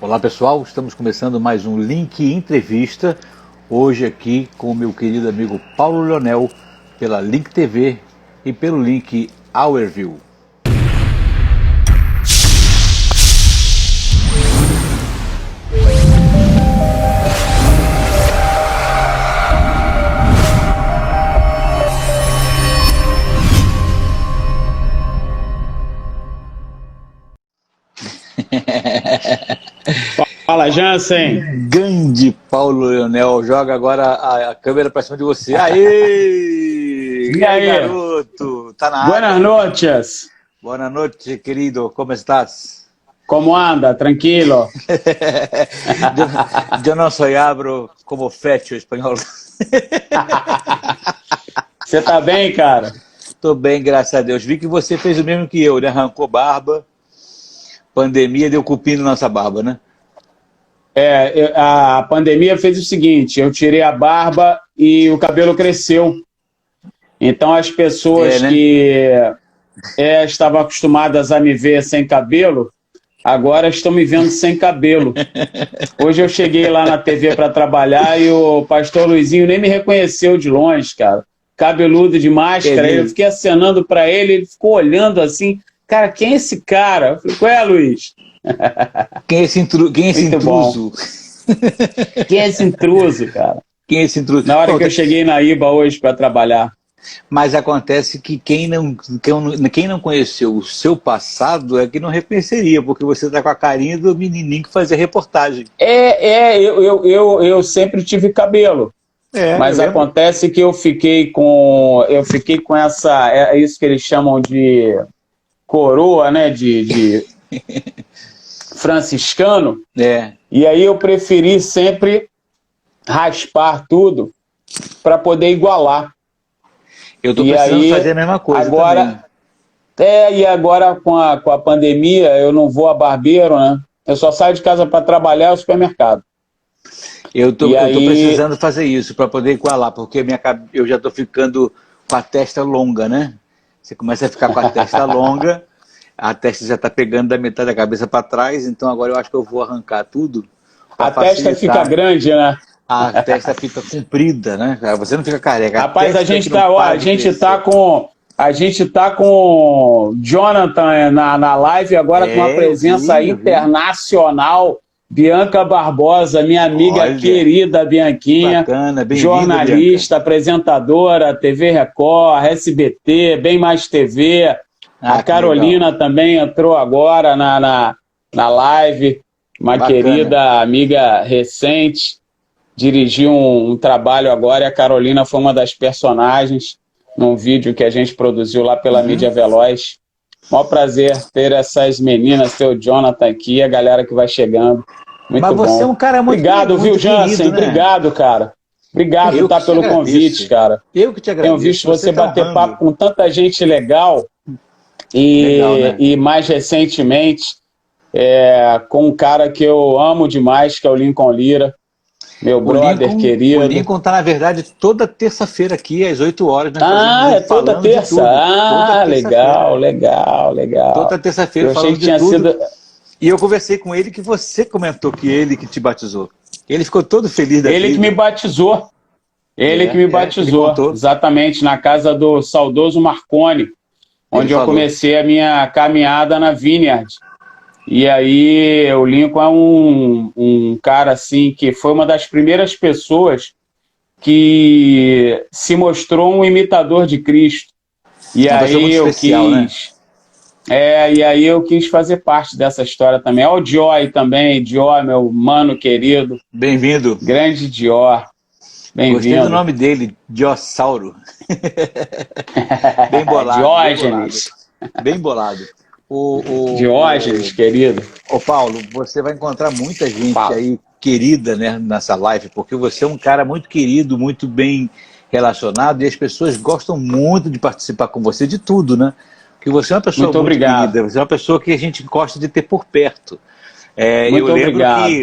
Olá pessoal, estamos começando mais um Link Entrevista, hoje aqui com o meu querido amigo Paulo Leonel, pela Link TV e pelo link Hourview. Fala, Jansen. Grande Paulo Leonel, joga agora a câmera para cima de você. Aê! E aí, garoto? Tá na área? Buenas noches. Boa noite, querido. Como estás? Como anda? Tranquilo? Eu não sou abro como fecho espanhol. Você tá bem, cara? Tô bem, graças a Deus. Vi que você fez o mesmo que eu, né? Arrancou barba. Pandemia deu cupim na nossa barba, né? A pandemia fez o seguinte, eu tirei a barba e o cabelo cresceu. Então as pessoas que estavam acostumadas a me ver sem cabelo, agora estão me vendo sem cabelo. Hoje eu cheguei lá na TV para trabalhar e o pastor Luizinho nem me reconheceu de longe, cara. Cabeludo de máscara, eu fiquei acenando para ele, ele ficou olhando assim, cara, quem é esse cara? Eu falei, qual é, Luiz? Quem é esse intruso? Quem é esse intruso, cara? Quem é esse intruso? Na hora que eu cheguei na IBA hoje para trabalhar. Mas acontece que quem não conheceu o seu passado é que não reconheceria, porque você está com a carinha do menininho que fazia reportagem. Eu sempre tive cabelo. Mas acontece que eu fiquei com essa, isso que eles chamam de coroa, né, de franciscano, e aí eu preferi sempre raspar tudo para poder igualar. Eu estou precisando fazer a mesma coisa agora, também. E agora com a pandemia eu não vou a barbeiro, né? Eu só saio de casa para trabalhar no supermercado. Eu tô precisando fazer isso para poder igualar, porque eu já estou ficando com a testa longa, né? Você começa a ficar com a testa longa, a testa já está pegando da metade da cabeça para trás, então agora eu acho que eu vou arrancar tudo. A testa fica grande, né? A testa fica comprida, né? Você não fica careca. Rapaz, a gente tá com Jonathan na live agora com uma presença internacional. Bianca Barbosa, minha amiga querida Bianquinha, bacana, jornalista, Bianca. Apresentadora, TV Record, SBT, Bem Mais TV. A Carolina também entrou agora na live, uma querida amiga recente, dirigiu um trabalho agora e a Carolina foi uma das personagens num vídeo que a gente produziu lá pela Mídia Veloz. Maior prazer ter essas meninas, ter o Jonathan aqui, a galera que vai chegando. Muito bom. Mas você é um cara muito obrigado, muito viu, Jansen? Querido, né? Obrigado, cara. Obrigado pelo convite, cara. Eu que te agradeço. Tenho visto você bater papo com tanta gente legal e mais recentemente com um cara que eu amo demais, que é o Lincoln Lira. Meu brother querido. O Lincoln está, na verdade, toda terça-feira aqui, às 8 horas. É toda terça? Legal. Toda terça-feira falando de tudo. E eu conversei com ele que você comentou que ele que te batizou. Ele ficou todo feliz da vida. Ele que me batizou. Ele que me batizou. Exatamente, na casa do saudoso Marconi, onde eu comecei a minha caminhada na Vineyard. E aí o Lincoln é um cara assim que foi uma das primeiras pessoas que se mostrou um imitador de Cristo. E aí eu quis, e aí eu quis fazer parte dessa história também. Ó, o Joy também, Joy, meu mano querido. Bem-vindo. Grande Dior. Bem-vindo. Gostei do nome dele, Diossauro. Bem bolado. Diógenes. Bem bolado. Diógenes, querido. Ô Paulo, você vai encontrar muita gente aí querida, né, nessa live, porque você é um cara muito querido, muito bem relacionado, e as pessoas gostam muito de participar com você de tudo, né? Porque você é uma pessoa muito querida, você é uma pessoa que a gente gosta de ter por perto. Muito obrigado.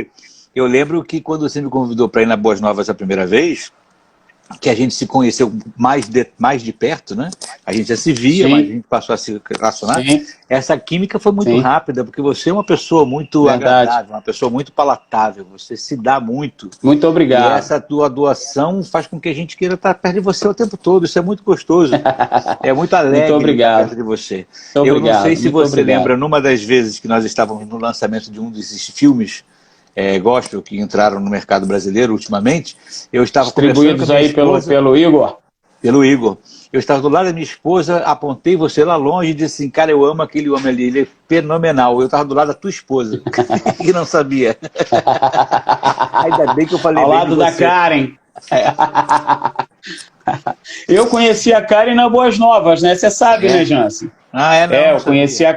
Eu lembro que quando você me convidou para ir na Boas Novas a primeira vez, que a gente se conheceu mais de perto, né? A gente já se via, mas a gente passou a se relacionar. Essa química foi muito rápida, porque você é uma pessoa muito agradável, uma pessoa muito palatável, você se dá muito. Muito obrigado. E essa tua doação faz com que a gente queira estar perto de você o tempo todo, isso é muito gostoso. É muito alegre estar perto de você. Eu não sei se você lembra, numa das vezes que nós estávamos no lançamento de um desses filmes gospel que entraram no mercado brasileiro ultimamente, eu estava distribuídos aí pelo Igor. Pelo Igor. Eu estava do lado da minha esposa, apontei você lá longe e disse assim, cara, eu amo aquele homem ali, ele é fenomenal. Eu estava do lado da tua esposa, que não sabia. Ainda bem que eu falei ao lado da Karen. Eu conheci a Karen na Boas Novas, né? Você sabe, né, Jansen? Eu conheci a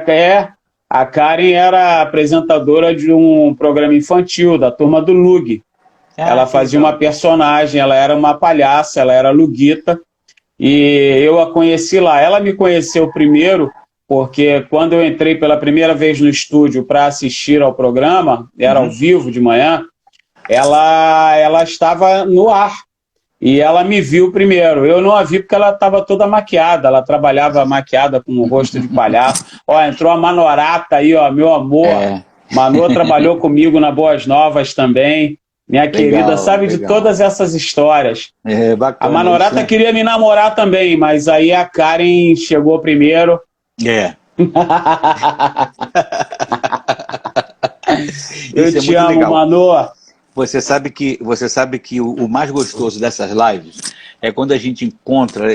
Karen era apresentadora de um programa infantil, da Turma do Lug. Ela fazia uma personagem, ela era uma palhaça, ela era Luguita. E eu a conheci lá. Ela me conheceu primeiro, porque quando eu entrei pela primeira vez no estúdio para assistir ao programa, era ao vivo de manhã, ela estava no ar. E ela me viu primeiro. Eu não a vi porque ela estava toda maquiada. Ela trabalhava maquiada com o rosto de palhaço. Ó, entrou a Manorata aí, ó, meu amor. Manu trabalhou comigo na Boas Novas também. Minha querida, sabe de todas essas histórias. Bacana, a Manorata queria me namorar também, mas aí a Karen chegou primeiro. Eu te amo, legal. Manu. Você sabe que o mais gostoso dessas lives é quando a gente encontra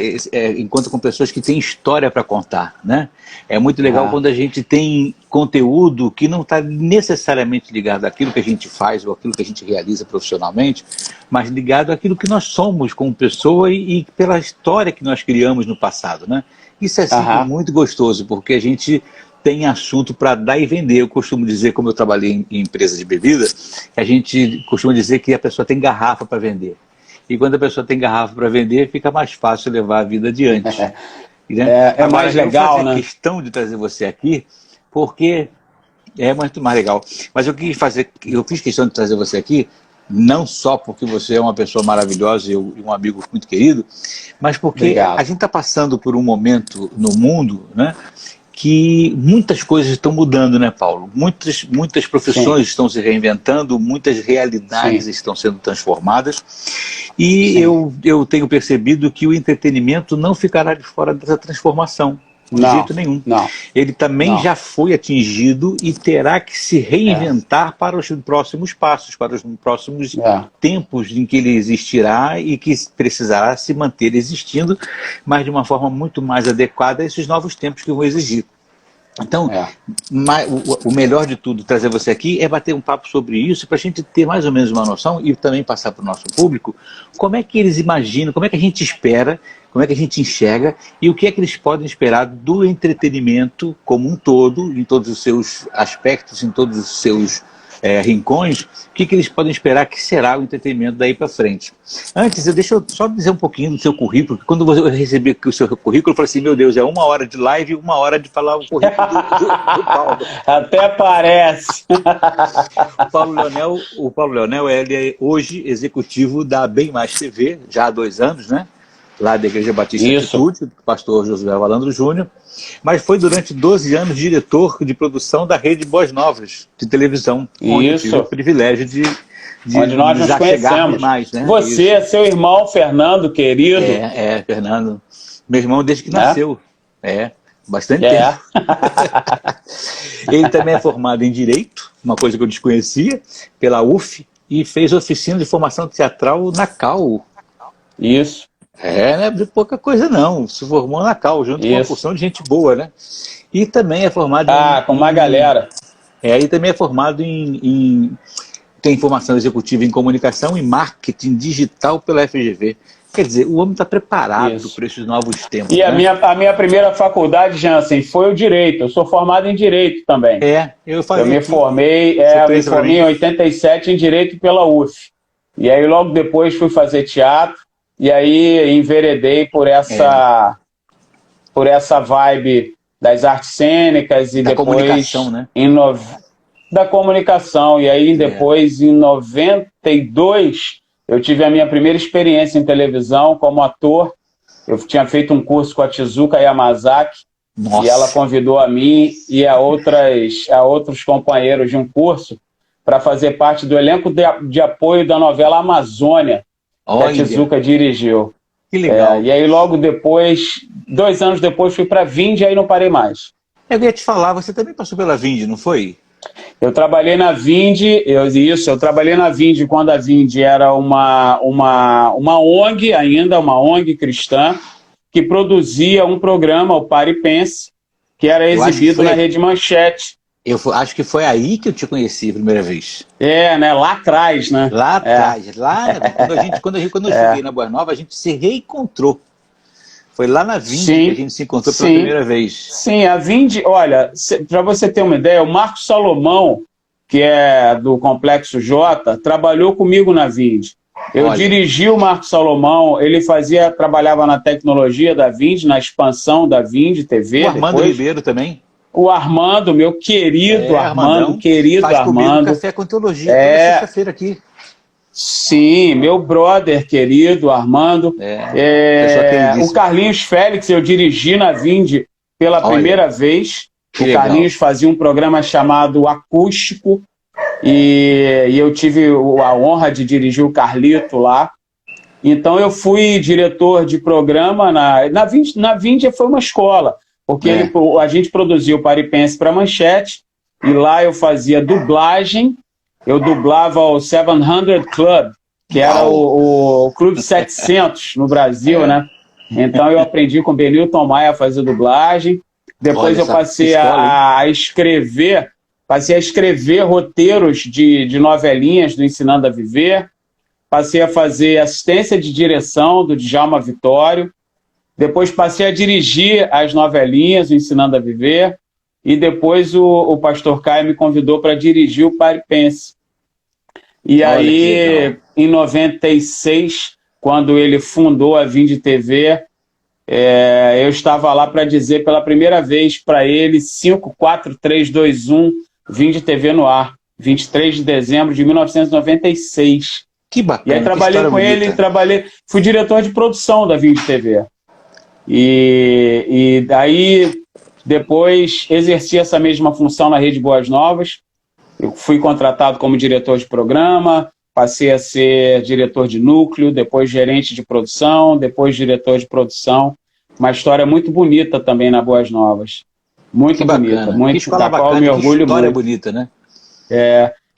com pessoas que têm história para contar, né? É muito legal quando a gente tem conteúdo que não está necessariamente ligado àquilo que a gente faz ou àquilo que a gente realiza profissionalmente, mas ligado àquilo que nós somos como pessoa e pela história que nós criamos no passado, né? Isso é sempre muito gostoso, porque a gente tem assunto para dar e vender. Eu costumo dizer, como eu trabalhei em empresa de bebida, a gente costuma dizer que a pessoa tem garrafa para vender. E quando a pessoa tem garrafa para vender, fica mais fácil levar a vida adiante. Né? É mais legal, né? Eu fiz questão de trazer você aqui, porque é muito mais legal. Mas eu fiz questão de trazer você aqui, não só porque você é uma pessoa maravilhosa e um amigo muito querido, mas porque a gente está passando por um momento no mundo, né, que muitas coisas estão mudando, né, Paulo? Muitas profissões estão se reinventando, muitas realidades estão sendo transformadas, e eu tenho percebido que o entretenimento não ficará de fora dessa transformação, de jeito nenhum. Ele também já foi atingido e terá que se reinventar para os próximos passos, para os próximos tempos em que ele existirá e que precisará se manter existindo, mas de uma forma muito mais adequada a esses novos tempos que vão exigir. Então, o melhor de tudo, trazer você aqui, é bater um papo sobre isso, para a gente ter mais ou menos uma noção e também passar para o nosso público como é que eles imaginam, como é que a gente espera, como é que a gente enxerga e o que é que eles podem esperar do entretenimento como um todo, em todos os seus aspectos, em todos os seus rincões, o que eles podem esperar que será o entretenimento daí para frente. Antes, deixa eu só dizer um pouquinho do seu currículo, porque quando eu recebi o seu currículo, eu falei assim, meu Deus, é 1 hora de live e 1 hora de falar o currículo do Paulo. Até parece. O Paulo Leonel, ele é hoje executivo da Bem Mais TV, já há 2 anos, né? Lá da Igreja Batista Atitude, do pastor Josué Valandro Júnior, mas foi durante 12 anos diretor de produção da Rede Boas Novas, de televisão, onde eu tive o privilégio de onde nós nos conhecemos. Mais, né? Você, seu irmão Fernando, querido. Fernando. Meu irmão desde que nasceu. Bastante tempo. Ele também é formado em Direito, uma coisa que eu desconhecia, pela UF, e fez oficina de formação teatral na CAU. Isso. Não é de pouca coisa não, se formou na CAU, junto com uma porção de gente boa, né? E também é formado com uma galera. E também é formado tem formação executiva em comunicação e marketing digital pela FGV. Quer dizer, o homem está preparado para esses novos tempos. E né? a minha primeira faculdade, Jansen, foi o Direito. Eu sou formado em Direito também. Eu me formei em 87 em Direito pela UF. E aí logo depois fui fazer teatro. E aí enveredei por essa vibe das artes cênicas e depois comunicação, né? Da comunicação. E aí depois, em 92, eu tive a minha primeira experiência em televisão como ator Eu tinha feito um curso com a Tezuka Yamazaki. Nossa. E ela convidou a mim e a outros companheiros de um curso para fazer parte do elenco de apoio da novela Amazônia, que a Tezuka dirigiu. Que legal. E aí logo depois, 2 anos depois, fui para a Vind e aí não parei mais. Eu ia te falar, você também passou pela Vind, não foi? Eu trabalhei na Vind, eu trabalhei na Vind quando a Vind era uma ONG ainda, uma ONG cristã, que produzia um programa, o Pare e Pense, que era exibido na Rede Manchete. Eu acho que foi aí que eu te conheci a primeira vez. Né? Lá atrás, né? Lá atrás. Quando eu cheguei na Boas Novas, a gente se reencontrou. Foi lá na Vind que a gente se encontrou pela primeira vez. Sim, a Vind, olha, para você ter uma ideia, o Marcos Salomão, que é do Complexo J, trabalhou comigo na Vind. Eu dirigi o Marcos Salomão, ele trabalhava na tecnologia da Vind, na expansão da Vind TV. O Armando Ribeiro também. O Armando, meu querido Armando, faz comigo Café com Teologia toda sexta-feira aqui. Sim, meu brother querido, Armando. O Carlinhos Félix, eu dirigi na Vind pela primeira vez. O Carlinhos fazia um programa chamado Acústico e eu tive a honra de dirigir o Carlito lá. Então eu fui diretor de programa na Vind foi uma escola, porque a gente produziu o Pare e Pense para Manchete e lá eu fazia dublagem. Eu dublava o 700 Club, que era o Clube 700 no Brasil, né? Então eu aprendi com o Benilton Maia a fazer dublagem. Depois eu passei a escrever roteiros de novelinhas do Ensinando a Viver. Passei a fazer assistência de direção do Djalma Vitório. Depois passei a dirigir as novelinhas do Ensinando a Viver. E depois o pastor Caio me convidou para dirigir o Pare e Pense. E aí, em 96, quando ele fundou a Vind TV, eu estava lá para dizer pela primeira vez para ele 5, 4, 3, 2, 1, Vind TV no ar, 23 de dezembro de 1996. Que bacana. E aí trabalhei com ele, fui diretor de produção da Vind TV. E daí, depois, exerci essa mesma função na Rede Boas Novas. Eu fui contratado como diretor de programa, passei a ser diretor de núcleo, depois gerente de produção, depois diretor de produção. Uma história muito bonita também na Boas Novas. Muito bonita, muito, da qual eu me orgulho muito. História bonita, né?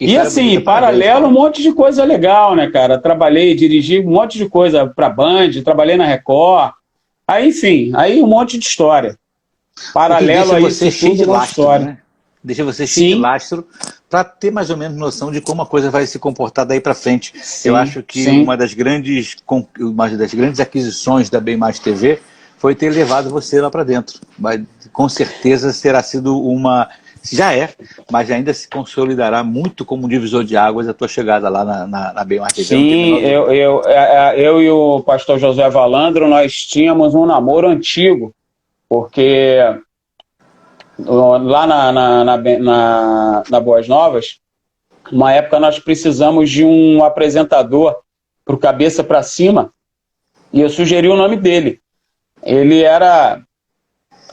E assim, paralelo, um monte de coisa legal, né, cara? Dirigi um monte de coisa para Band, trabalhei na Record. Aí, enfim, aí um monte de história. Paralelo a isso tudo, uma história. Né? Deixa você cheio de lastro para ter mais ou menos noção de como a coisa vai se comportar daí para frente. Eu acho que uma das grandes aquisições da Bem Mais TV foi ter levado você lá para dentro. Mas, com certeza será sido já é, mas ainda se consolidará muito como um divisor de águas a tua chegada lá na Bem Mais TV. Sim, eu e o pastor José Valandro, nós tínhamos um namoro antigo, porque lá na Boas Novas, uma época nós precisamos de um apresentador para o Cabeça para Cima, e eu sugeri o nome dele. Ele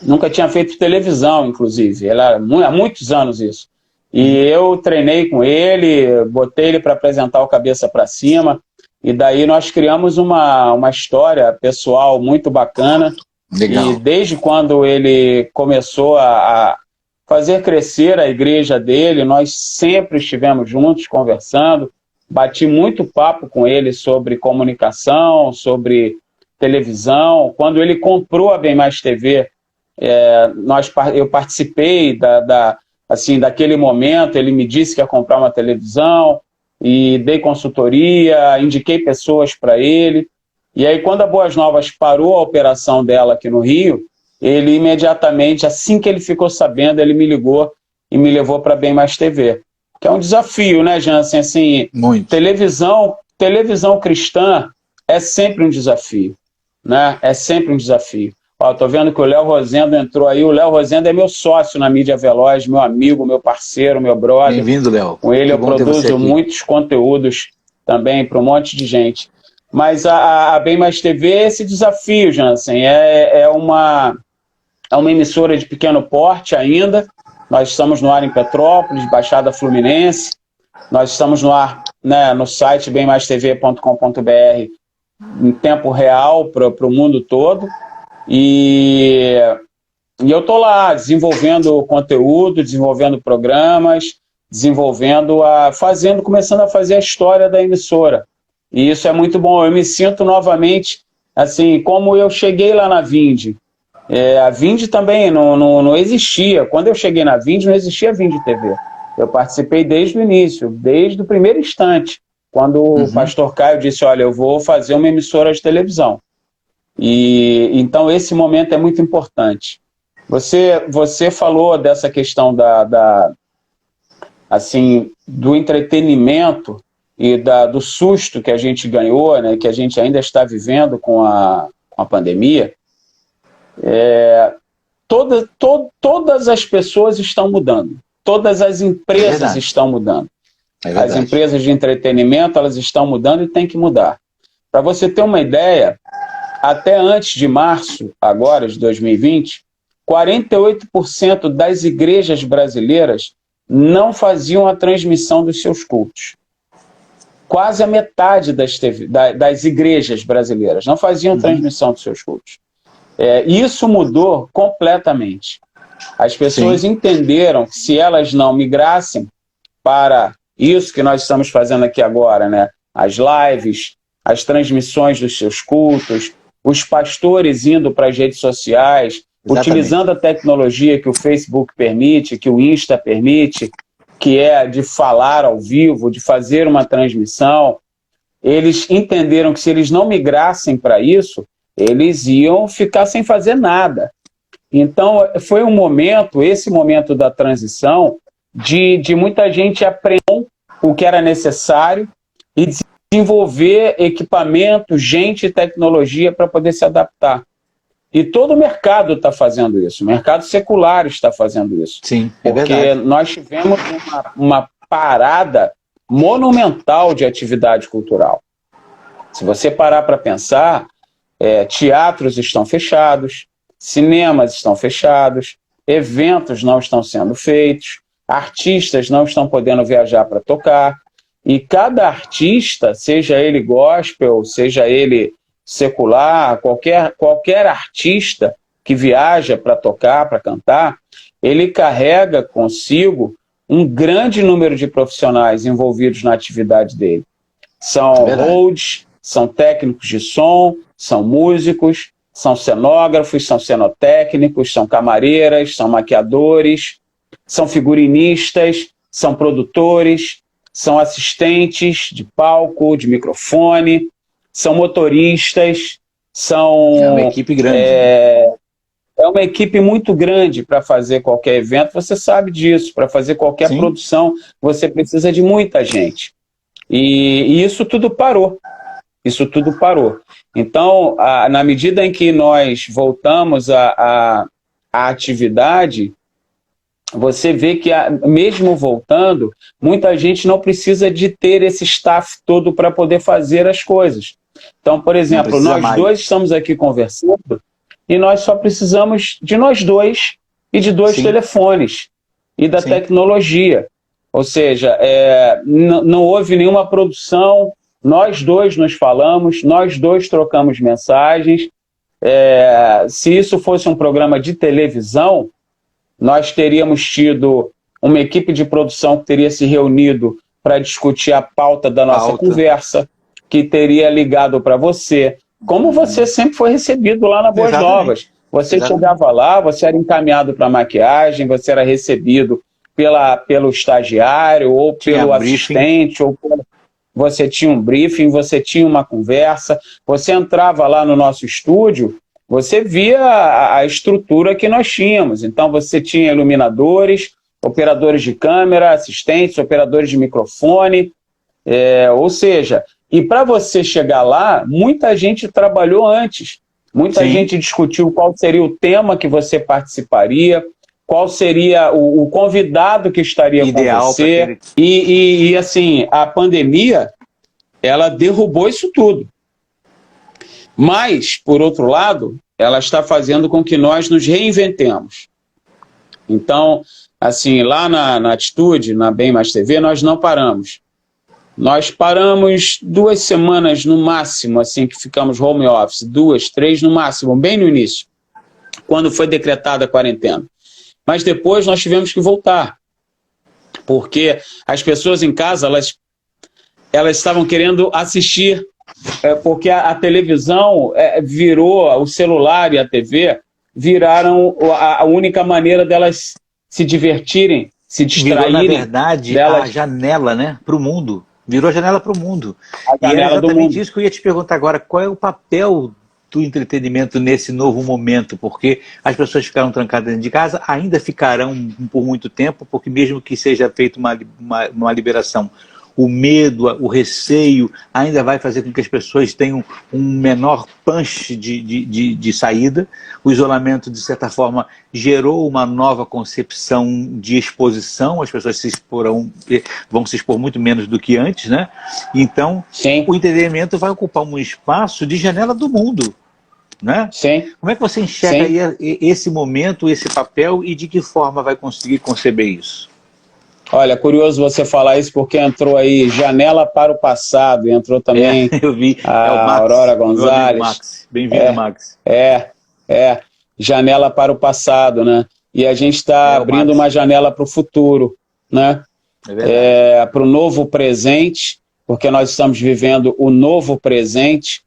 nunca tinha feito televisão, inclusive, há muitos anos isso. E eu treinei com ele, botei ele para apresentar o Cabeça para Cima, e daí nós criamos uma história pessoal muito bacana. Legal. E desde quando ele começou a fazer crescer a igreja dele, nós sempre estivemos juntos, conversando. Bati muito papo com ele sobre comunicação, sobre televisão. Quando ele comprou a Bem Mais TV, eu participei daquele momento. Ele me disse que ia comprar uma televisão e dei consultoria, indiquei pessoas para ele. E aí, quando a Boas Novas parou a operação dela aqui no Rio, ele imediatamente, assim que ele ficou sabendo, ele me ligou e me levou para Bem Mais TV. Que é um desafio, né, Jansen? Assim, muito. Televisão cristã é sempre um desafio, né? É sempre um desafio. Tô vendo que o Léo Rosendo entrou aí. O Léo Rosendo é meu sócio na Mídia Veloz, meu amigo, meu parceiro, meu brother. Bem-vindo, Léo. Com ele eu produzo muitos conteúdos também para um monte de gente. Mas a Bem Mais TV é esse desafio, Jansen. É uma emissora de pequeno porte ainda. Nós estamos no ar em Petrópolis, Baixada Fluminense. Nós estamos no ar, né, no site bemmaistv.com.br em tempo real para o mundo todo. E eu estou lá desenvolvendo conteúdo, desenvolvendo programas, começando a fazer a história da emissora. E isso é muito bom. Eu me sinto novamente, assim, como eu cheguei lá na Vind. A Vind também não existia. Quando eu cheguei na Vind, não existia Vind TV. Eu participei desde o início, desde o primeiro instante, quando o pastor Caio disse, olha, eu vou fazer uma emissora de televisão. E então esse momento é muito importante. Você falou dessa questão assim, do entretenimento e do susto que a gente ganhou, né, que a gente ainda está vivendo com a pandemia. Todas as pessoas estão mudando. Todas as empresas estão mudando. As empresas de entretenimento, elas estão mudando e têm que mudar. Para você ter uma ideia, até antes de março, agora, de 2020, 48% das igrejas brasileiras não faziam a transmissão dos seus cultos. Quase a metade das igrejas brasileiras não faziam transmissão dos seus cultos. Isso mudou completamente. As pessoas entenderam que se elas não migrassem para isso que nós estamos fazendo aqui agora, né? As lives, as transmissões dos seus cultos, os pastores indo para as redes sociais, utilizando a tecnologia que o Facebook permite, que o Insta permite, que é de falar ao vivo, de fazer uma transmissão. Eles entenderam que se eles não migrassem para isso, eles iam ficar sem fazer nada. Então, foi esse momento da transição, de muita gente aprender o que era necessário e desenvolver equipamento, gente e tecnologia para poder se adaptar. E todo o mercado está fazendo isso, o mercado secular está fazendo isso. Sim, porque nós tivemos uma parada monumental de atividade cultural. Se você parar para pensar, teatros estão fechados, cinemas estão fechados, eventos não estão sendo feitos, artistas não estão podendo viajar para tocar, e cada artista, seja ele gospel, seja ele secular, qualquer artista que viaja para tocar, para cantar, ele carrega consigo um grande número de profissionais envolvidos na atividade dele. São holds, são técnicos de som, são músicos, são cenógrafos, são cenotécnicos, são camareiras, são maquiadores, são figurinistas, são produtores, são assistentes de palco, de microfone, são motoristas, são... É uma equipe grande. É uma equipe muito grande para fazer qualquer evento, você sabe disso. Para fazer qualquer produção, você precisa de muita gente. E isso tudo parou. Isso tudo parou. Então, na medida em que nós voltamos à atividade, você vê que, mesmo voltando, muita gente não precisa de ter esse staff todo para poder fazer as coisas. Então, por exemplo, nós dois estamos aqui conversando e nós só precisamos de nós dois e de dois telefones e da tecnologia. Ou seja, não houve nenhuma produção, nós dois nos falamos, nós dois trocamos mensagens. Se isso fosse um programa de televisão, nós teríamos tido uma equipe de produção que teria se reunido para discutir a pauta da nossa conversa, que teria ligado para você, como você sempre foi recebido lá na Boas Novas. Você chegava lá, você era encaminhado para maquiagem, você era recebido pelo estagiário, ou pelo assistente, ou você tinha um briefing, você tinha uma conversa, você entrava lá no nosso estúdio, você via a estrutura que nós tínhamos. Então você tinha iluminadores, operadores de câmera, assistentes, operadores de microfone, ou seja, e para você chegar lá, muita gente trabalhou antes, muita gente discutiu qual seria o tema que você participaria, qual seria o convidado que estaria com você. E assim, a pandemia, ela derrubou isso tudo. Mas, por outro lado, ela está fazendo com que nós nos reinventemos. Então, assim, lá na Atitude, na Bem Mais TV, nós não paramos. Nós paramos 2 semanas no máximo, assim, que ficamos home office, 2, 3 no máximo, bem no início, quando foi decretada a quarentena. Mas depois nós tivemos que voltar, porque as pessoas em casa, elas estavam querendo assistir, porque a televisão virou, o celular e a TV viraram a única maneira delas se divertirem, se distraírem. Virou, na verdade, a janela, né, para o mundo. Virou a janela para o mundo. E é exatamente isso que eu ia te perguntar agora. Qual é o papel do entretenimento nesse novo momento? Porque as pessoas ficaram trancadas dentro de casa, ainda ficarão por muito tempo, porque mesmo que seja feita uma liberação, o medo, o receio, ainda vai fazer com que as pessoas tenham um menor punch de saída. O isolamento, de certa forma, gerou uma nova concepção de exposição, as pessoas vão se expor muito menos do que antes, né? Então, sim, o entretenimento vai ocupar um espaço de janela do mundo, né? Sim. Como é que você enxerga aí esse momento, esse papel, e de que forma vai conseguir conceber isso? Olha, curioso você falar isso, porque entrou aí Janela para o Passado, entrou também eu vi. a Max, Aurora Gonzalez. Bem-vindo, Max. Janela para o Passado, né? E a gente está abrindo uma janela para o futuro, né? Para o novo presente, porque nós estamos vivendo o novo presente.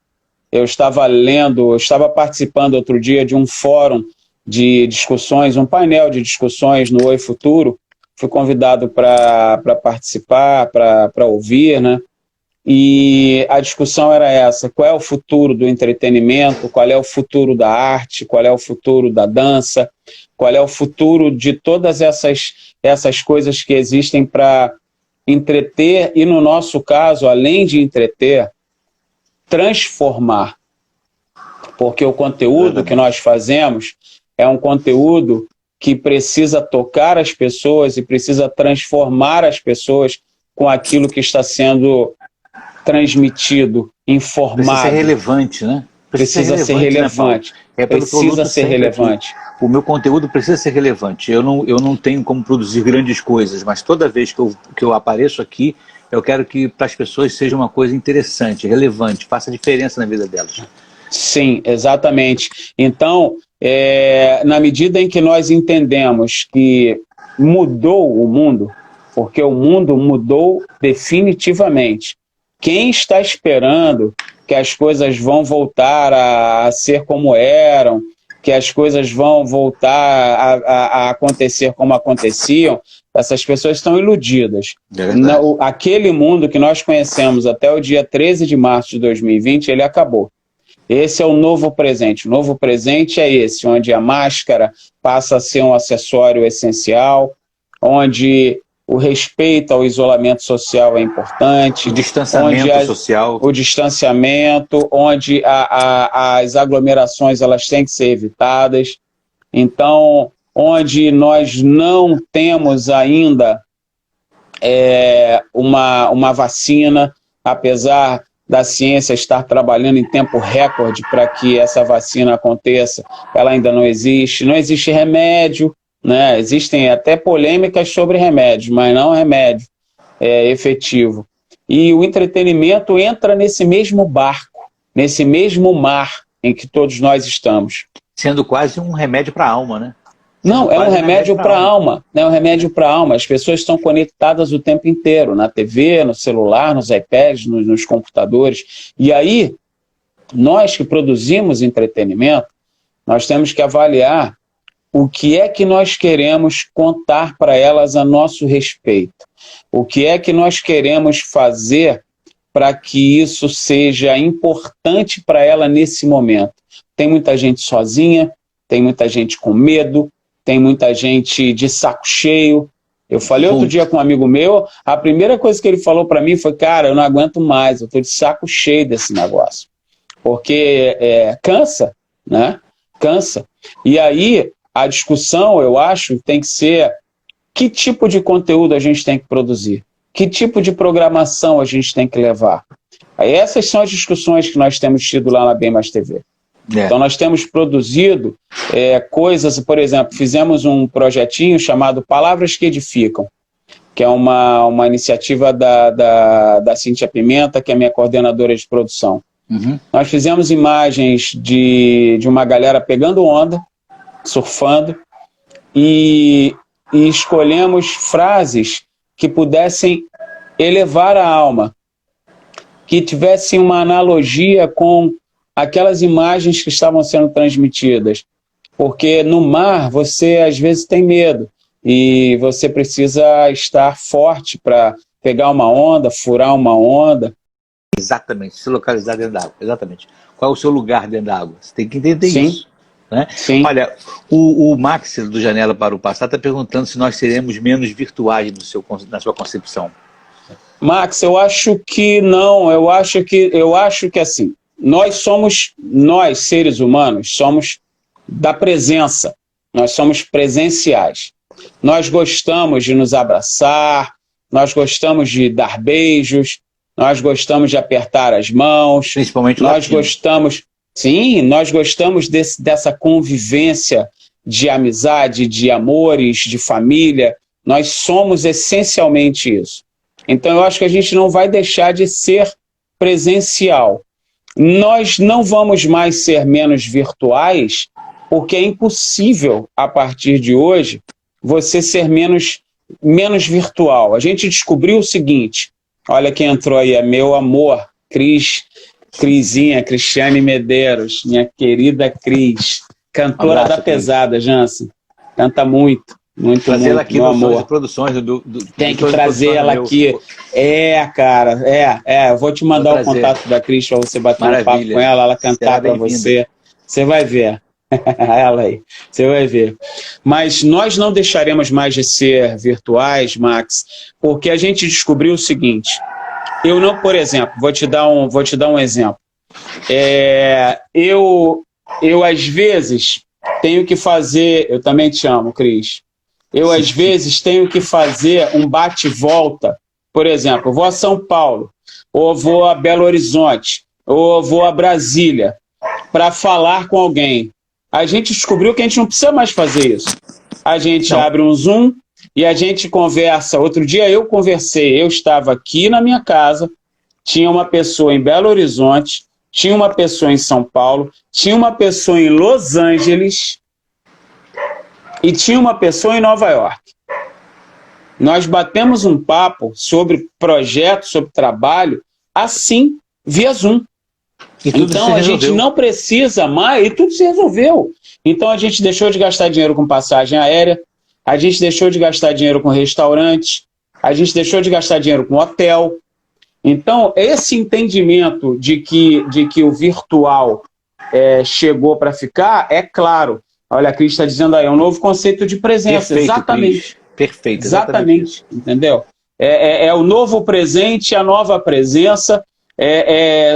Eu estava participando outro dia de um fórum de discussões, um painel de discussões no Oi Futuro. Fui convidado para participar, para ouvir, né? E a discussão era essa: qual é o futuro do entretenimento, qual é o futuro da arte, qual é o futuro da dança, qual é o futuro de todas essas coisas que existem para entreter e, no nosso caso, além de entreter, transformar. Porque o conteúdo que nós fazemos é um conteúdo que precisa tocar as pessoas e precisa transformar as pessoas com aquilo que está sendo transmitido, informado. Precisa ser relevante, né? Precisa ser relevante. Precisa ser relevante. O meu conteúdo precisa ser relevante. Eu não tenho como produzir grandes coisas, mas toda vez que eu apareço aqui, eu quero que para as pessoas seja uma coisa interessante, relevante, faça diferença na vida delas. Sim, exatamente. Então, na medida em que nós entendemos que mudou o mundo, porque o mundo mudou definitivamente. Quem está esperando que as coisas vão voltar a ser como eram, que as coisas vão voltar a acontecer como aconteciam, essas pessoas estão iludidas. Aquele mundo que nós conhecemos até o dia 13 de março de 2020, ele acabou. Esse é o novo presente. O novo presente é esse, onde a máscara passa a ser um acessório essencial, onde o respeito ao isolamento social é importante. O distanciamento social. O distanciamento, onde as aglomerações elas têm que ser evitadas. Então, onde nós não temos ainda uma vacina, apesar da ciência estar trabalhando em tempo recorde para que essa vacina aconteça, ela ainda não existe. Não existe remédio, né? Existem até polêmicas sobre remédios, mas não remédio efetivo. E o entretenimento entra nesse mesmo barco, nesse mesmo mar em que todos nós estamos. Sendo quase um remédio para a alma, né? Não, é um remédio para a alma. É um remédio para a alma. As pessoas estão conectadas o tempo inteiro, na TV, no celular, nos iPads, nos computadores. E aí, nós que produzimos entretenimento, nós temos que avaliar o que é que nós queremos contar para elas a nosso respeito. O que é que nós queremos fazer para que isso seja importante para ela nesse momento. Tem muita gente sozinha, tem muita gente com medo, tem muita gente de saco cheio. Eu falei outro dia com um amigo meu, a primeira coisa que ele falou para mim foi: cara, eu não aguento mais, eu estou de saco cheio desse negócio. Porque cansa, né? Cansa. E aí, a discussão, eu acho, tem que ser que tipo de conteúdo a gente tem que produzir, que tipo de programação a gente tem que levar. Aí essas são as discussões que nós temos tido lá na Bem Mais TV. Então nós temos produzido coisas, por exemplo, fizemos um projetinho chamado Palavras que Edificam, que é uma iniciativa da Cíntia Pimenta, que é minha coordenadora de produção. Uhum. Nós fizemos imagens de uma galera pegando onda, surfando, e escolhemos frases que pudessem elevar a alma, que tivessem uma analogia com aquelas imagens que estavam sendo transmitidas. Porque no mar você às vezes tem medo e você precisa estar forte para pegar uma onda, furar uma onda. Exatamente, se localizar dentro da água, exatamente. Qual é o seu lugar dentro da água? Você tem que entender isso. Né? Sim. Olha, o Max do Janela para o Passado está perguntando se nós seremos menos virtuais na sua concepção. Max, eu acho que não, eu acho que assim, nós seres humanos, somos da presença, nós somos presenciais. Nós gostamos de nos abraçar, nós gostamos de dar beijos, nós gostamos de apertar as mãos, principalmente nós gostamos, sim, nós gostamos dessa convivência de amizade, de amores, de família. Nós somos essencialmente isso. Então eu acho que a gente não vai deixar de ser presencial. Nós não vamos mais ser menos virtuais, porque é impossível, a partir de hoje, você ser menos virtual. A gente descobriu o seguinte, olha quem entrou aí, é meu amor, Crisinha, Cristiane Medeiros, minha querida Cris, cantora da pesada, Jansen, canta muito. Muito, trazer ela muito, aqui meu no amor. De produções tem que trazer ela aqui. Cara, eu vou te mandar o contato da Cris para você bater um papo com ela cantar para você. Você vai ver. Ela aí, você vai ver. Mas nós não deixaremos mais de ser virtuais, Max, porque a gente descobriu o seguinte. Eu não, por exemplo, vou te dar um exemplo. Eu às vezes tenho que fazer, eu também te amo, Cris. Eu, às vezes, tenho que fazer um bate-volta. Por exemplo, eu vou a São Paulo, ou vou a Belo Horizonte, ou vou a Brasília, para falar com alguém. A gente descobriu que a gente não precisa mais fazer isso. A gente abre um Zoom e a gente conversa. Outro dia eu conversei, eu estava aqui na minha casa, tinha uma pessoa em Belo Horizonte, tinha uma pessoa em São Paulo, tinha uma pessoa em Los Angeles e tinha uma pessoa em Nova York. Nós batemos um papo sobre projeto, sobre trabalho, assim, via Zoom. Então a gente não precisa mais, e tudo se resolveu. Então a gente deixou de gastar dinheiro com passagem aérea, a gente deixou de gastar dinheiro com restaurante, a gente deixou de gastar dinheiro com hotel. Então esse entendimento de que o virtual chegou para ficar, é claro. Olha, a Cris está dizendo aí, é um novo conceito de presença. Perfeito, exatamente. Cris. Perfeito. Exatamente. Entendeu? É o novo presente, a nova presença.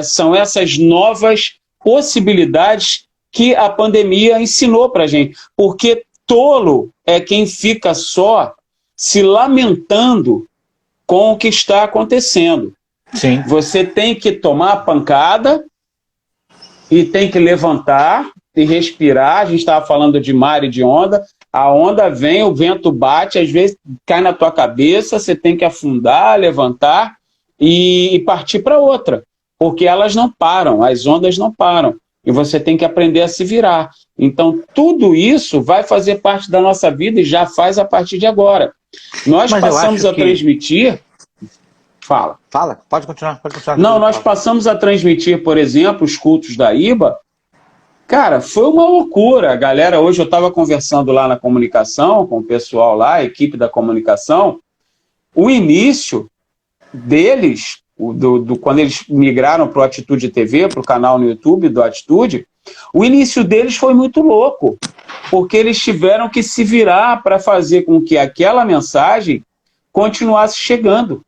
São essas novas possibilidades que a pandemia ensinou para a gente. Porque tolo é quem fica só se lamentando com o que está acontecendo. Sim. Você tem que tomar a pancada e tem que levantar e respirar. A gente estava falando de mar e de onda. A onda vem, o vento bate, às vezes cai na tua cabeça, você tem que afundar, levantar e partir para outra. Porque elas não param, as ondas não param. E você tem que aprender a se virar. Então, tudo isso vai fazer parte da nossa vida e já faz a partir de agora. Nós passamos a transmitir... Fala, pode continuar. Não, nós passamos a transmitir, por exemplo, os cultos da IBA. Cara, foi uma loucura. A galera, hoje eu estava conversando lá na comunicação, com o pessoal lá, a equipe da comunicação. O início deles, quando eles migraram para o Atitude TV, para o canal no YouTube do Atitude, o início deles foi muito louco, porque eles tiveram que se virar para fazer com que aquela mensagem continuasse chegando.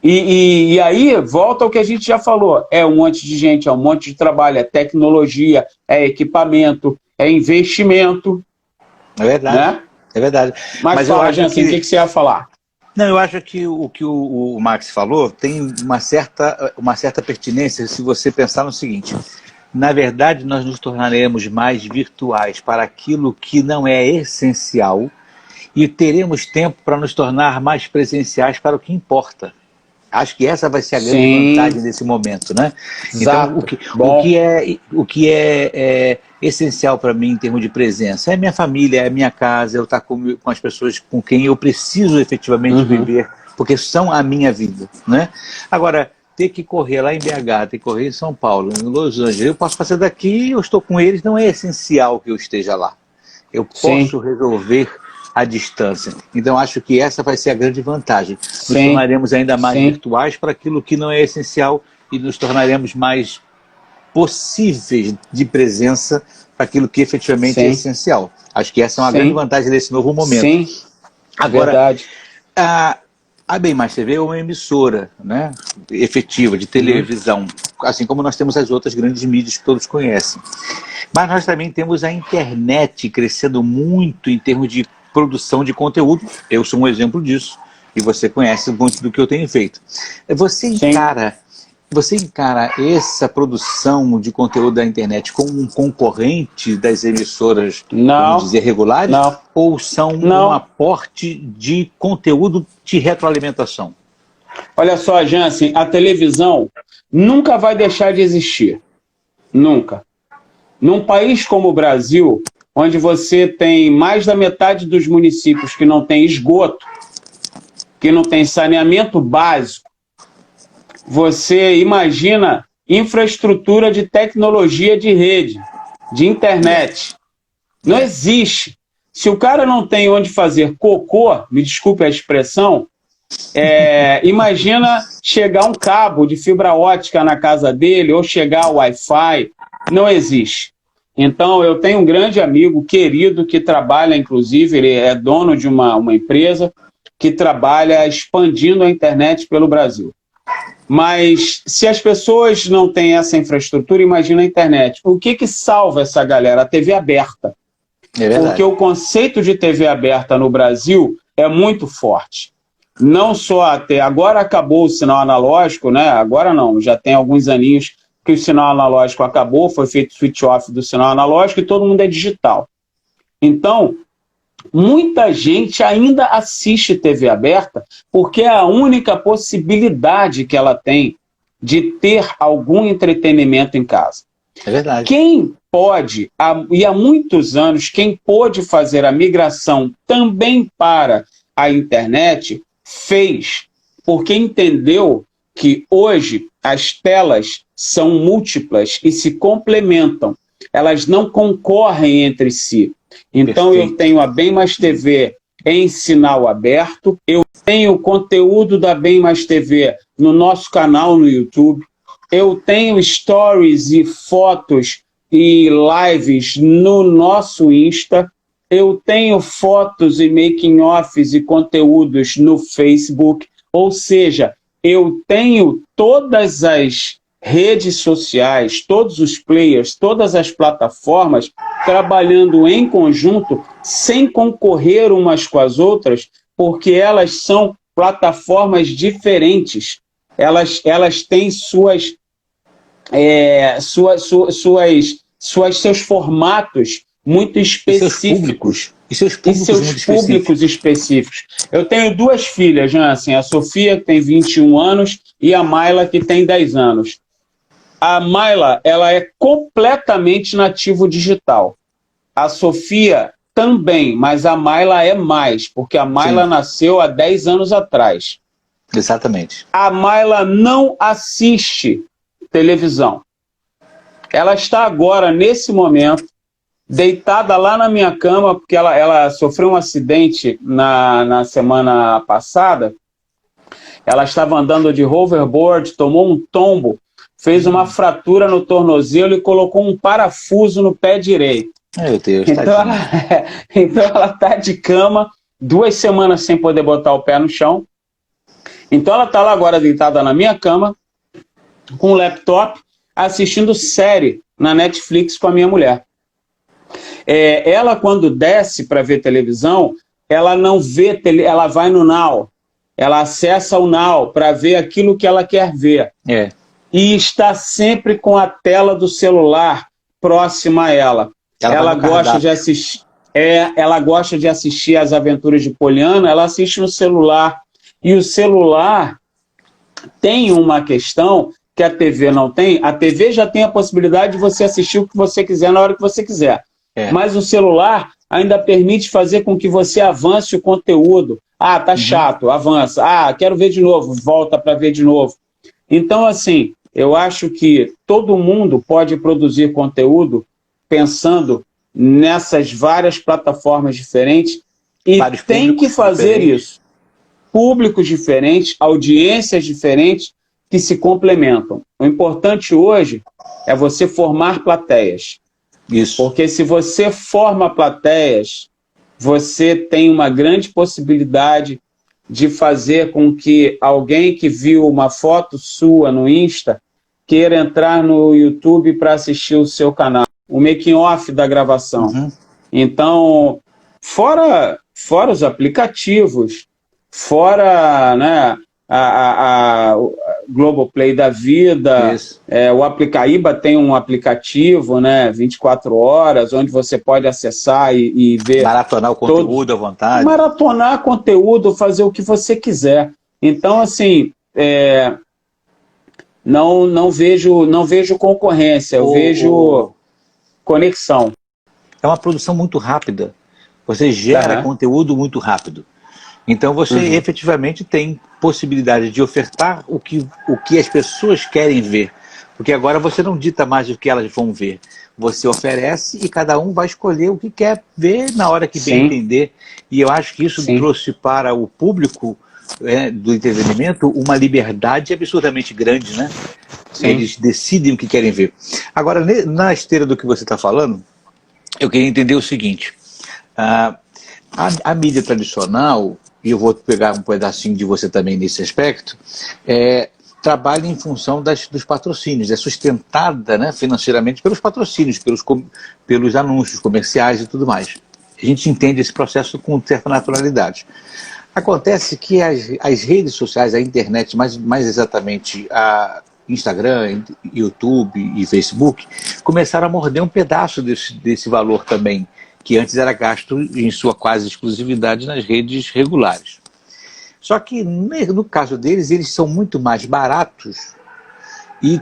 E aí, volta ao que a gente já falou, é um monte de gente, é um monte de trabalho, é tecnologia, é equipamento, é investimento. É verdade, né? É verdade. Mas fala, Jansen, o que você ia falar? Não, eu acho que o que o Max falou tem uma certa pertinência se você pensar no seguinte: na verdade, nós nos tornaremos mais virtuais para aquilo que não é essencial e teremos tempo para nos tornar mais presenciais para o que importa. Acho que essa vai ser a grande vantagem desse momento, né? Exato. Então, o que é essencial para mim em termos de presença é minha família, é minha casa, eu estar com as pessoas com quem eu preciso efetivamente viver, porque são a minha vida, né? Agora, ter que correr lá em BH, ter que correr em São Paulo, em Los Angeles, eu posso fazer daqui, eu estou com eles, não é essencial que eu esteja lá. Eu posso resolver à distância. Então, acho que essa vai ser a grande vantagem. Nos tornaremos ainda mais virtuais para aquilo que não é essencial e nos tornaremos mais possíveis de presença para aquilo que efetivamente é essencial. Acho que essa é uma grande vantagem desse novo momento. Agora, verdade. A Bem Mais TV é uma emissora, né, efetiva de televisão, assim como nós temos as outras grandes mídias que todos conhecem. Mas nós também temos a internet crescendo muito em termos de produção de conteúdo. Eu sou um exemplo disso, e você conhece muito do que eu tenho feito. Você encara essa produção de conteúdo da internet como um concorrente das emissoras, vamos dizer, regulares? Não. Ou são um aporte de conteúdo de retroalimentação? Olha só, Jansen, a televisão nunca vai deixar de existir. Nunca. Num país como o Brasil, onde você tem mais da metade dos municípios que não tem esgoto, que não tem saneamento básico, você imagina infraestrutura de tecnologia de rede, de internet. Não existe. Se o cara não tem onde fazer cocô, me desculpe a expressão, imagina chegar um cabo de fibra ótica na casa dele ou chegar o Wi-Fi. Não existe. Então, eu tenho um grande amigo, querido, que trabalha, inclusive, ele é dono de uma empresa que trabalha expandindo a internet pelo Brasil. Mas se as pessoas não têm essa infraestrutura, imagina a internet. O que salva essa galera? A TV aberta. Porque o conceito de TV aberta no Brasil é muito forte. Não só até... Agora acabou o sinal analógico, né? Agora não, já tem alguns aninhos que o sinal analógico acabou, foi feito switch off do sinal analógico e todo mundo é digital. Então, muita gente ainda assiste TV aberta porque é a única possibilidade que ela tem de ter algum entretenimento em casa. É verdade. Quem pode, e há muitos anos, quem pôde fazer a migração também para a internet, fez, porque entendeu que hoje as telas são múltiplas e se complementam. Elas não concorrem entre si. Então, eu tenho a Bem Mais TV em sinal aberto, eu tenho conteúdo da Bem Mais TV no nosso canal no YouTube, eu tenho stories e fotos e lives no nosso Insta, eu tenho fotos e making-offs e conteúdos no Facebook, ou seja, eu tenho todas as redes sociais, todos os players, todas as plataformas trabalhando em conjunto, sem concorrer umas com as outras, porque elas são plataformas diferentes. Elas têm seus formatos muito específicos. E seus públicos específicos. Eu tenho duas filhas, Jansen, a Sofia, que tem 21 anos, e a Mayla, que tem 10 anos. A Mayla, ela é completamente nativo digital. A Sofia também, mas a Mayla é mais, porque a Mayla nasceu há 10 anos atrás. Exatamente. A Mayla não assiste televisão. Ela está agora, nesse momento, deitada lá na minha cama, porque ela sofreu um acidente na semana passada. Ela estava andando de hoverboard, tomou um tombo, fez uma fratura no tornozelo e colocou um parafuso no pé direito. Meu Deus, então ela está de cama, 2 semanas sem poder botar o pé no chão. Então ela está lá agora deitada na minha cama, com o laptop, assistindo série na Netflix com a minha mulher. Ela, quando desce para ver televisão, ela não vê, ela vai no Now. ela acessa o Now para ver aquilo que ela quer ver. E está sempre com a tela do celular próxima a ela. Ela gosta de assistir. Ela gosta de assistir as aventuras de Poliana, ela assiste no celular. E o celular tem uma questão que a TV não tem. A TV já tem a possibilidade de você assistir o que você quiser na hora que você quiser. Mas o celular ainda permite fazer com que você avance o conteúdo. Ah, tá chato, avança. Ah, quero ver de novo, volta para ver de novo. Então, assim, eu acho que todo mundo pode produzir conteúdo pensando nessas várias plataformas diferentes e tem que fazer isso. Públicos diferentes, audiências diferentes que se complementam. O importante hoje é você formar plateias. Isso. Porque se você forma plateias, você tem uma grande possibilidade de fazer com que alguém que viu uma foto sua no Insta queira entrar no YouTube para assistir o seu canal, o making-off da gravação. Então, fora os aplicativos, fora, né, a Globoplay da vida, o Aplicaíba tem um aplicativo, né, 24 horas, onde você pode acessar e ver... Maratonar o conteúdo à vontade. Maratonar conteúdo, fazer o que você quiser. Então, assim, não vejo concorrência, eu vejo conexão. É uma produção muito rápida. Você gera conteúdo muito rápido. Então você efetivamente tem possibilidade de ofertar o que as pessoas querem ver. Porque agora você não dita mais o que elas vão ver. Você oferece e cada um vai escolher o que quer ver na hora que bem entender. E eu acho que isso trouxe para o público do entretenimento uma liberdade absurdamente grande, né? Eles decidem o que querem ver. Agora, na esteira do que você está falando, eu queria entender o seguinte. A mídia tradicional, e eu vou pegar um pedacinho de você também nesse aspecto, trabalha em função dos patrocínios, é sustentada, né, financeiramente pelos patrocínios, pelos anúncios comerciais e tudo mais. A gente entende esse processo com certa naturalidade. Acontece que as redes sociais, a internet, mais exatamente a Instagram, YouTube e Facebook, começaram a morder um pedaço desse valor também, que antes era gasto em sua quase exclusividade nas redes regulares. Só que no caso deles, eles são muito mais baratos e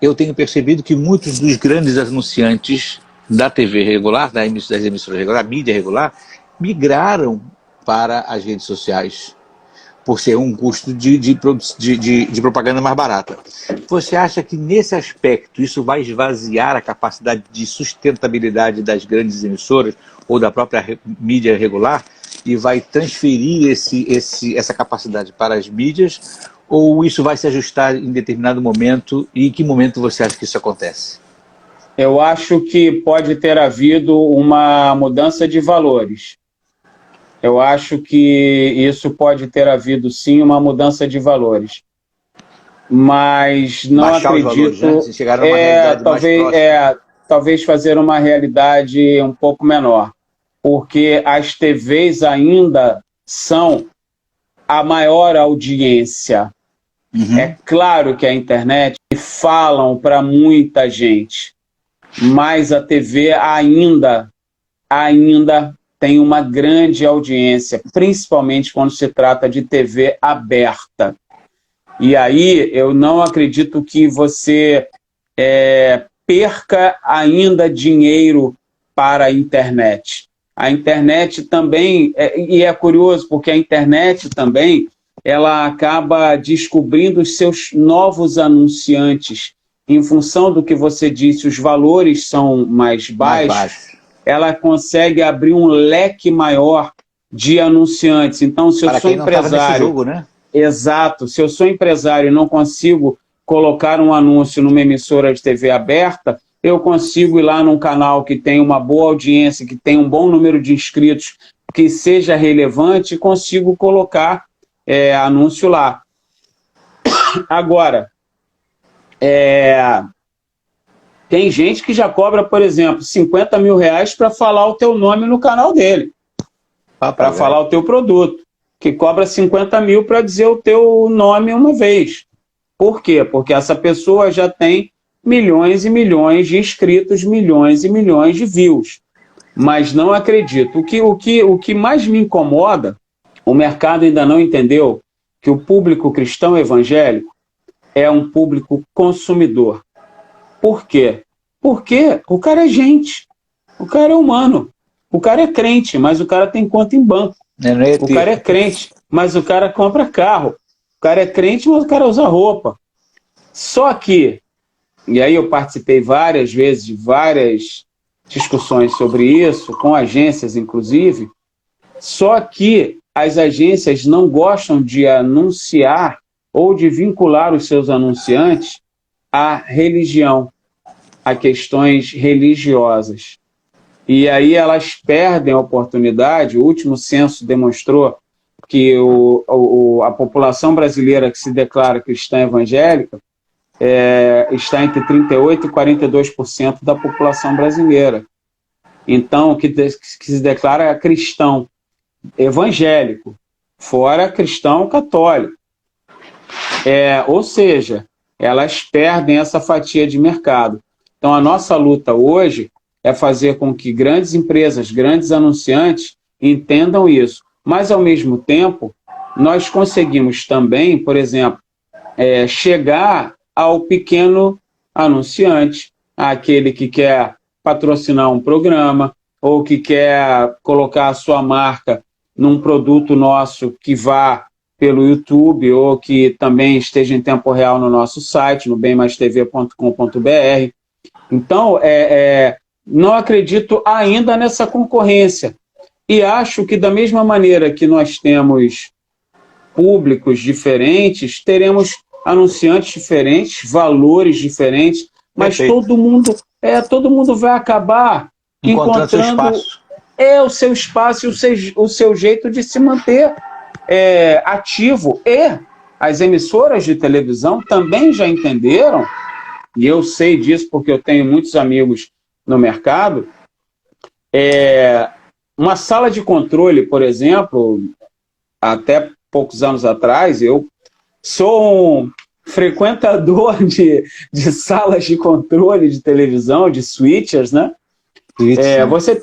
eu tenho percebido que muitos dos grandes anunciantes da TV regular, das emissoras regulares, da mídia regular, migraram para as redes sociais, por ser um custo de propaganda mais barata. Você acha que nesse aspecto isso vai esvaziar a capacidade de sustentabilidade das grandes emissoras ou da própria mídia regular e vai transferir essa capacidade para as mídias, ou isso vai se ajustar em determinado momento, e em que momento você acha que isso acontece? Eu acho que pode ter havido uma mudança de valores. Eu acho que isso pode ter havido, sim, uma mudança de valores. Mas não baixar acredito... Os valores, né? Se chegar a uma realidade talvez, mais próxima. Talvez fazer uma realidade um pouco menor. Porque as TVs ainda são a maior audiência. É claro que a internet falam para muita gente, mas a TV ainda tem uma grande audiência, principalmente quando se trata de TV aberta. E aí eu não acredito que você perca ainda dinheiro para a internet. A internet também, e é curioso porque a internet também, ela acaba descobrindo os seus novos anunciantes. Em função do que você disse, os valores são mais baixos. Ela consegue abrir um leque maior de anunciantes. Então, se eu sou empresário... jogo, né? Exato. Se eu sou empresário e não consigo colocar um anúncio numa emissora de TV aberta, eu consigo ir lá num canal que tem uma boa audiência, que tem um bom número de inscritos, que seja relevante, e consigo colocar anúncio lá. Agora, tem gente que já cobra, por exemplo, 50 mil reais para falar o teu nome no canal dele, para falar o teu produto. que cobra 50 mil para dizer o teu nome uma vez. Por quê? Porque essa pessoa já tem milhões e milhões de inscritos, milhões e milhões de views. Mas não acredito. O que mais me incomoda, o mercado ainda não entendeu que o público cristão evangélico é um público consumidor. Por quê? Porque o cara é gente, o cara é humano, o cara é crente, mas o cara tem conta em banco. O cara é crente, mas o cara compra carro. O cara é crente, mas o cara usa roupa. Só que, e aí eu participei várias vezes de várias discussões sobre isso, com agências inclusive, só que as agências não gostam de anunciar ou de vincular os seus anunciantes à religião, a questões religiosas. E aí elas perdem a oportunidade. O último censo demonstrou que a população brasileira que se declara cristã evangélica está entre 38% e 42% da população brasileira. Então, que se declara cristão evangélico, fora cristão católico. Ou seja, elas perdem essa fatia de mercado. Então, a nossa luta hoje é fazer com que grandes empresas, grandes anunciantes entendam isso. Mas, ao mesmo tempo, nós conseguimos também, por exemplo, chegar ao pequeno anunciante, aquele que quer patrocinar um programa ou que quer colocar a sua marca num produto nosso que vá pelo YouTube ou que também esteja em tempo real no nosso site, no bemmaistv.com.br. Então, não acredito ainda nessa concorrência. E acho que da mesma maneira que nós temos públicos diferentes, teremos anunciantes diferentes, valores diferentes, mas todo mundo vai acabar encontrando o seu espaço e o seu jeito de se manter ativo. E as emissoras de televisão também já entenderam, e eu sei disso porque eu tenho muitos amigos no mercado, uma sala de controle, por exemplo, até poucos anos atrás, eu sou um frequentador de salas de controle de televisão, de switchers, né? Você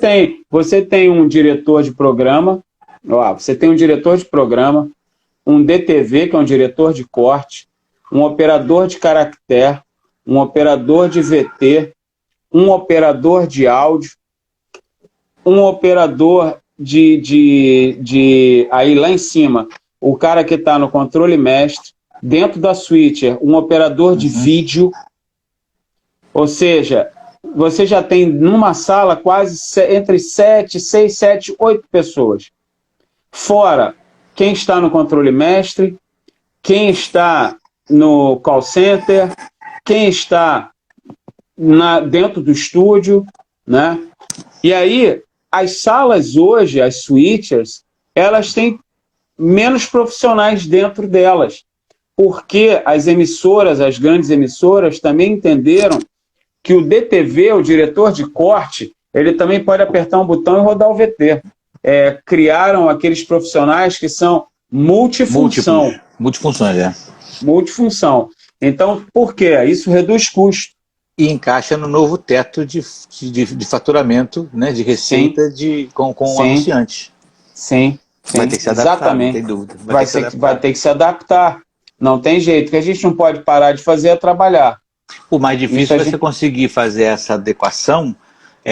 tem um diretor de programa, um DTV, que é um diretor de corte, um operador de caractere, um operador de VT, um operador de áudio, um operador aí lá em cima, o cara que está no controle mestre, dentro da switcher, um operador de vídeo. Ou seja, você já tem numa sala quase entre 6, 7, 8 pessoas. Fora quem está no controle mestre, quem está no call center, quem está dentro do estúdio, né? E aí, as salas hoje, as switchers, elas têm menos profissionais dentro delas, porque as emissoras, as grandes emissoras, também entenderam que o DTV, o diretor de corte, ele também pode apertar um botão e rodar o VT. Criaram aqueles profissionais que são multifunção. Multifunção. Então, por quê? Isso reduz custo. E encaixa no novo teto de faturamento, né, de receita com anunciantes. Sim. Vai ter que se adaptar, exatamente. Não tem dúvida. Vai ter que se adaptar. Não tem jeito. O que a gente não pode parar de fazer é trabalhar. O mais difícil é você conseguir fazer essa adequação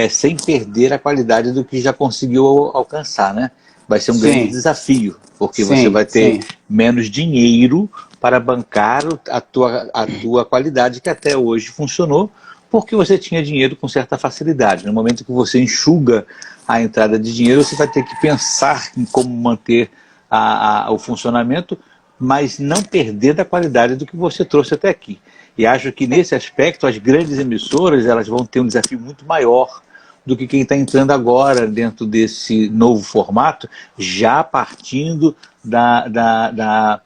sem perder a qualidade do que já conseguiu alcançar, né? Vai ser um grande desafio, porque você vai ter menos dinheiro para bancar a tua qualidade, que até hoje funcionou, porque você tinha dinheiro com certa facilidade. No momento que você enxuga a entrada de dinheiro, você vai ter que pensar em como manter o funcionamento, mas não perder da qualidade do que você trouxe até aqui. E acho que nesse aspecto as grandes emissoras elas vão ter um desafio muito maior do que quem está entrando agora dentro desse novo formato, já partindo da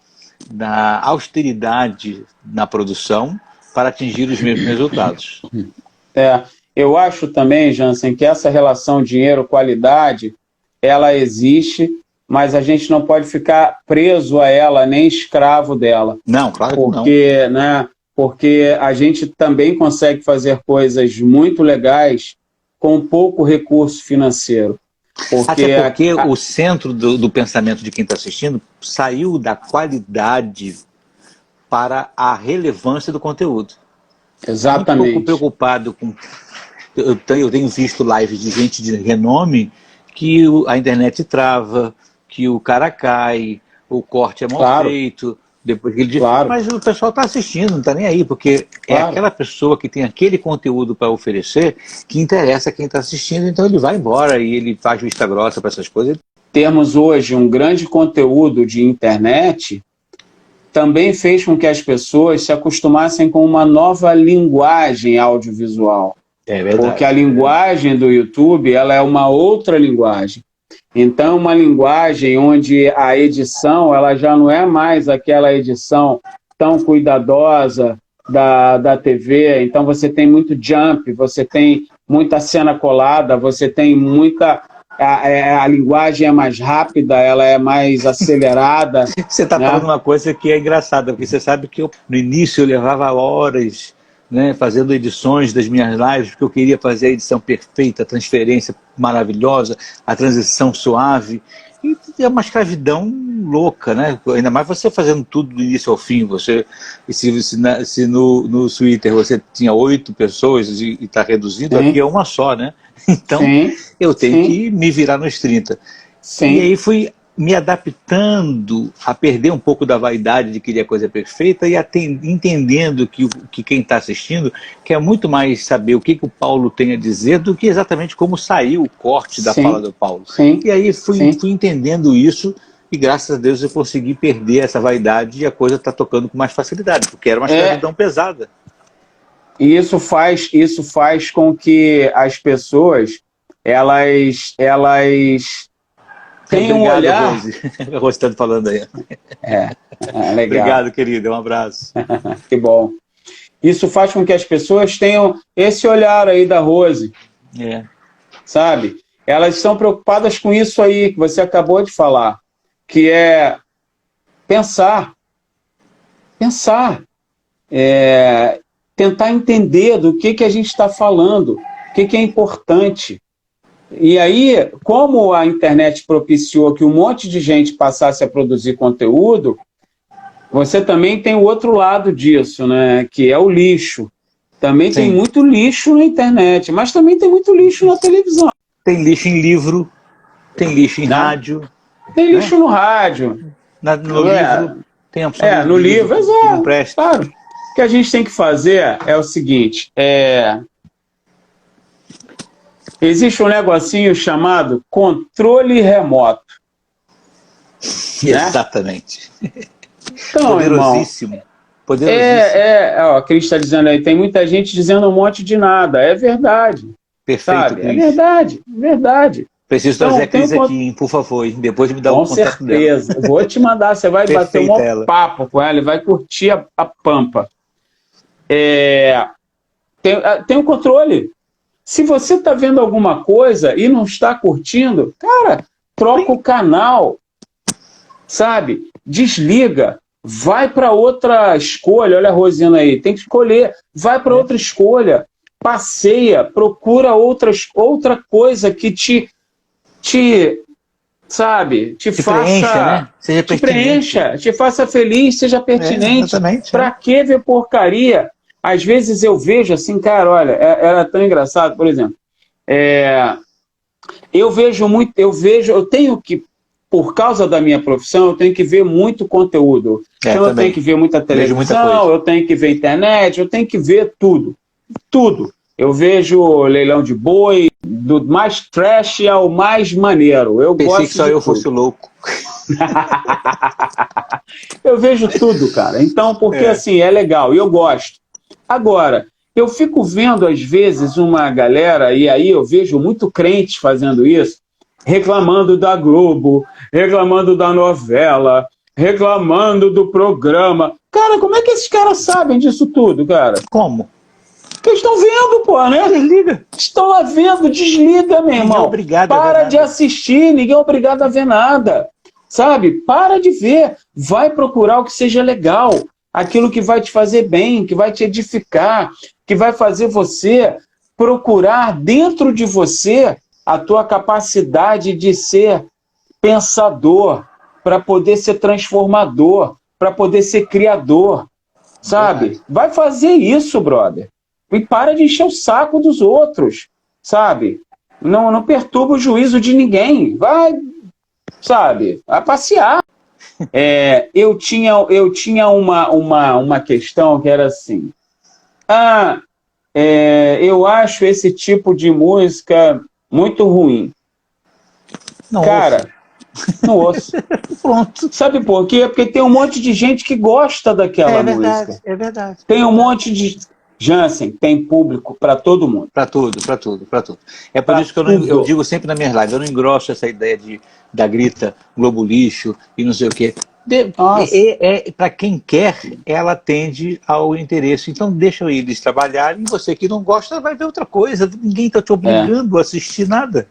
austeridade na produção para atingir os mesmos resultados. Eu acho também, Jansen, que essa relação dinheiro-qualidade, ela existe mas a gente não pode ficar preso a ela, nem escravo dela. Não, claro que não. Porque, né, porque a gente também consegue fazer coisas muito legais com pouco recurso financeiro. Até porque o centro do pensamento de quem está assistindo saiu da qualidade para a relevância do conteúdo. Exatamente. Muito pouco preocupado com... Eu tenho visto lives de gente de renome que a internet trava, que o cara cai, o corte é mal feito, depois que ele diz, mas o pessoal está assistindo, não está nem aí, porque é aquela pessoa que tem aquele conteúdo para oferecer que interessa a quem está assistindo, então ele vai embora e ele faz vista grossa para essas coisas. Termos hoje um grande conteúdo de internet também fez com que as pessoas se acostumassem com uma nova linguagem audiovisual. É verdade. Porque a linguagem do YouTube, ela é uma outra linguagem. Então, uma linguagem onde a edição, ela já não é mais aquela edição tão cuidadosa da TV. Então, você tem muito jump, você tem muita cena colada, você tem muita... A linguagem é mais rápida, ela é mais acelerada. Você está falando uma coisa que é engraçada, porque você sabe que no início eu levava horas, né, fazendo edições das minhas lives, porque eu queria fazer a edição perfeita, a transferência maravilhosa, a transição suave. E é uma escravidão louca, né? Ainda mais você fazendo tudo do início ao fim. Se no Twitter você tinha 8 pessoas e está reduzindo, aqui é uma só, né? Então eu tenho que me virar nos 30. E aí fui me adaptando a perder um pouco da vaidade de querer a coisa perfeita e entendendo que quem está assistindo quer muito mais saber o que o Paulo tem a dizer do que exatamente como saiu o corte da fala do Paulo. E aí fui entendendo isso e graças a Deus eu consegui perder essa vaidade e a coisa está tocando com mais facilidade, porque era uma escravidão pesada. E isso faz com que as pessoas, elas tenham um olhar... O Rose falando aí. Legal. Obrigado, querido. Um abraço. Que bom. Isso faz com que as pessoas tenham esse olhar aí da Rose. Sabe? Elas são preocupadas com isso aí que você acabou de falar, que é pensar. Tentar entender do que a gente está falando, o que é importante. E aí, como a internet propiciou que um monte de gente passasse a produzir conteúdo, você também tem o outro lado disso, né? Que é o lixo. Também tem muito lixo na internet, mas também tem muito lixo na televisão. Tem lixo em livro, tem lixo em rádio. Tem lixo no rádio. No livro tem opção de no livro, exato. Não presta. Claro. O que a gente tem que fazer é o seguinte, existe um negocinho chamado controle remoto. Exatamente. Então, poderosíssimo. Irmão, poderosíssimo. A Cris está dizendo aí, tem muita gente dizendo um monte de nada. É verdade. Perfeito, sabe? Cris. É verdade. Preciso trazer a Cris aqui, hein, por favor. Depois me dá um contato dela. Com certeza. Vou te mandar, você vai bater um papo com ela e vai curtir a pampa. Tem um controle. Se você está vendo alguma coisa e não está curtindo, cara, troca o canal, sabe? Desliga, vai para outra escolha. Olha a Rosina aí, tem que escolher. Vai para outra escolha, passeia, procura outra coisa que te faça, preencha, né? Seja te preencha, te faça feliz, seja pertinente. Para que ver porcaria? Às vezes eu vejo assim, cara, olha, era tão engraçado, por exemplo, eu tenho que, por causa da minha profissão, eu tenho que ver muito conteúdo. Então eu tenho que ver muita televisão, eu tenho que ver internet, eu tenho que ver tudo. Eu vejo leilão de boi, do mais trash ao mais maneiro. Pensei que só eu fosse louco. Eu vejo tudo, cara. Então, porque assim, é legal, e eu gosto. Agora, eu fico vendo, às vezes, uma galera, e aí eu vejo muito crente fazendo isso, reclamando da Globo, reclamando da novela, reclamando do programa. Cara, como é que esses caras sabem disso tudo, cara? Como? Porque eles estão vendo, pô, né? Desliga. Estão lá vendo, desliga, meu irmão. Ninguém é obrigado Para de assistir, ninguém é obrigado a ver nada. sabe? Para de ver, vai procurar o que seja legal, aquilo que vai te fazer bem, que vai te edificar, que vai fazer você procurar dentro de você a tua capacidade de ser pensador, para poder ser transformador, para poder ser criador, sabe? Vai fazer isso, brother. E para de encher o saco dos outros, sabe? Não perturba o juízo de ninguém. Vai, sabe? Vai passear. Eu tinha uma questão que era assim. Eu acho esse tipo de música muito ruim. Não Cara, não ouço. Pronto. Sabe por quê? Porque tem um monte de gente que gosta daquela música. É verdade. Tem um monte de... Jansen, tem público para todo mundo. Para tudo. É por isso que eu digo sempre na minha live, eu não engrosso essa ideia da grita Globo Lixo e não sei o quê. Para quem quer, ela atende ao interesse. Então deixa eles trabalharem, e você que não gosta vai ver outra coisa. Ninguém está te obrigando a assistir nada.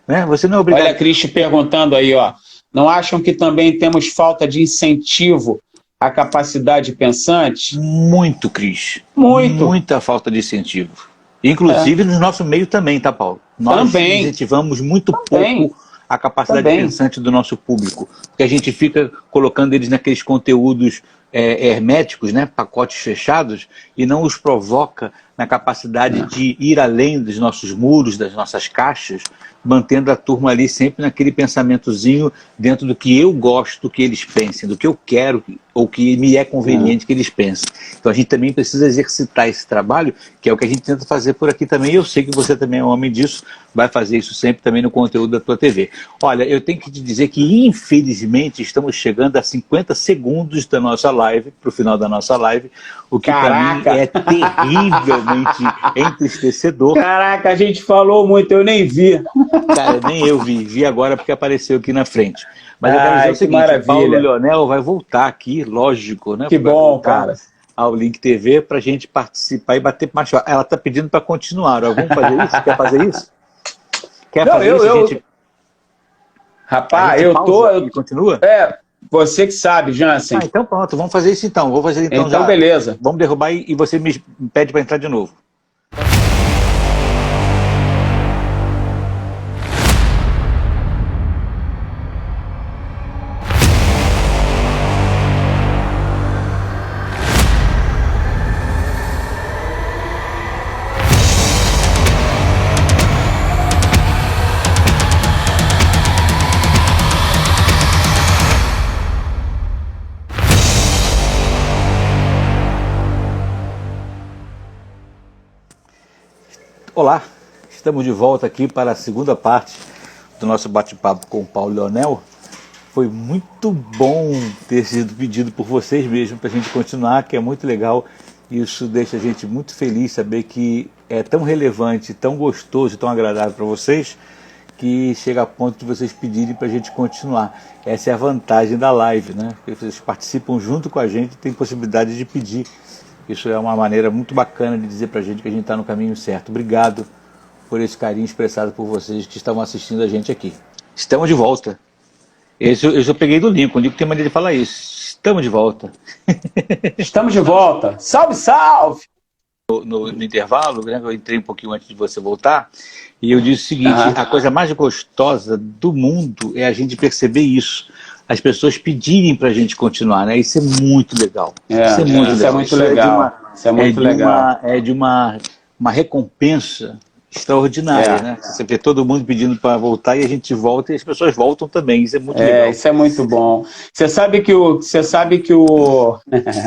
Né? Você não é obrigado. Olha a Cris perguntando aí, ó. Não acham que também temos falta de incentivo à capacidade pensante? Muito, Cris. Muita falta de incentivo. Inclusive no nosso meio também, tá, Paulo? Nós incentivamos muito pouco a capacidade pensante do nosso público. Porque a gente fica colocando eles naqueles conteúdos herméticos, né, pacotes fechados, e não os provoca na capacidade de ir além dos nossos muros, das nossas caixas, mantendo a turma ali sempre naquele pensamentozinho dentro do que eu gosto que eles pensem, do que eu quero ou que me é conveniente que eles pensem. Então a gente também precisa exercitar esse trabalho, que é o que a gente tenta fazer por aqui também, e eu sei que você também é um homem disso, vai fazer isso sempre também no conteúdo da tua TV. Olha, eu tenho que te dizer que infelizmente estamos chegando a 50 segundos da nossa live, para o final da nossa live, o que para mim é terrivelmente entristecedor. Caraca, a gente falou muito, eu nem vi. Cara, nem eu vi agora porque apareceu aqui na frente. Mas eu quero dizer o seguinte, maravilha. Paulo Leonel vai voltar aqui, lógico, né? Que bom, cara. Ao Link TV para a gente participar e bater mais. Ela está pedindo para continuar. Vamos fazer isso? Quer fazer isso? Quer fazer isso, gente? Rapaz, eu tô... Continua? Você que sabe, Jansen. Então pronto, vamos fazer isso então. Vou fazer então já. Então beleza. Vamos derrubar e você me pede para entrar de novo. Olá, estamos de volta aqui para a segunda parte do nosso bate-papo com o Paulo Leonel. Foi muito bom ter sido pedido por vocês mesmo para a gente continuar, que é muito legal. Isso deixa a gente muito feliz saber que é tão relevante, tão gostoso e tão agradável para vocês, que chega a ponto de vocês pedirem para a gente continuar. Essa é a vantagem da live, né? Porque vocês participam junto com a gente e tem possibilidade de pedir. Isso é uma maneira muito bacana de dizer pra gente que a gente está no caminho certo. Obrigado por esse carinho expressado por vocês que estavam assistindo a gente aqui. Estamos de volta. Eu peguei do Lincoln. O Lincoln tem maneira de falar isso. Estamos de volta. Estamos de volta. Salve, salve! No intervalo, né, eu entrei um pouquinho antes de você voltar, e eu disse o seguinte, a coisa mais gostosa do mundo é a gente perceber isso. As pessoas pedirem para a gente continuar, né? Isso é muito legal. Isso é muito legal. É de uma recompensa extraordinária, né? Você vê todo mundo pedindo para voltar e a gente volta e as pessoas voltam também. Isso é muito legal. Isso é muito bom. Você sabe que o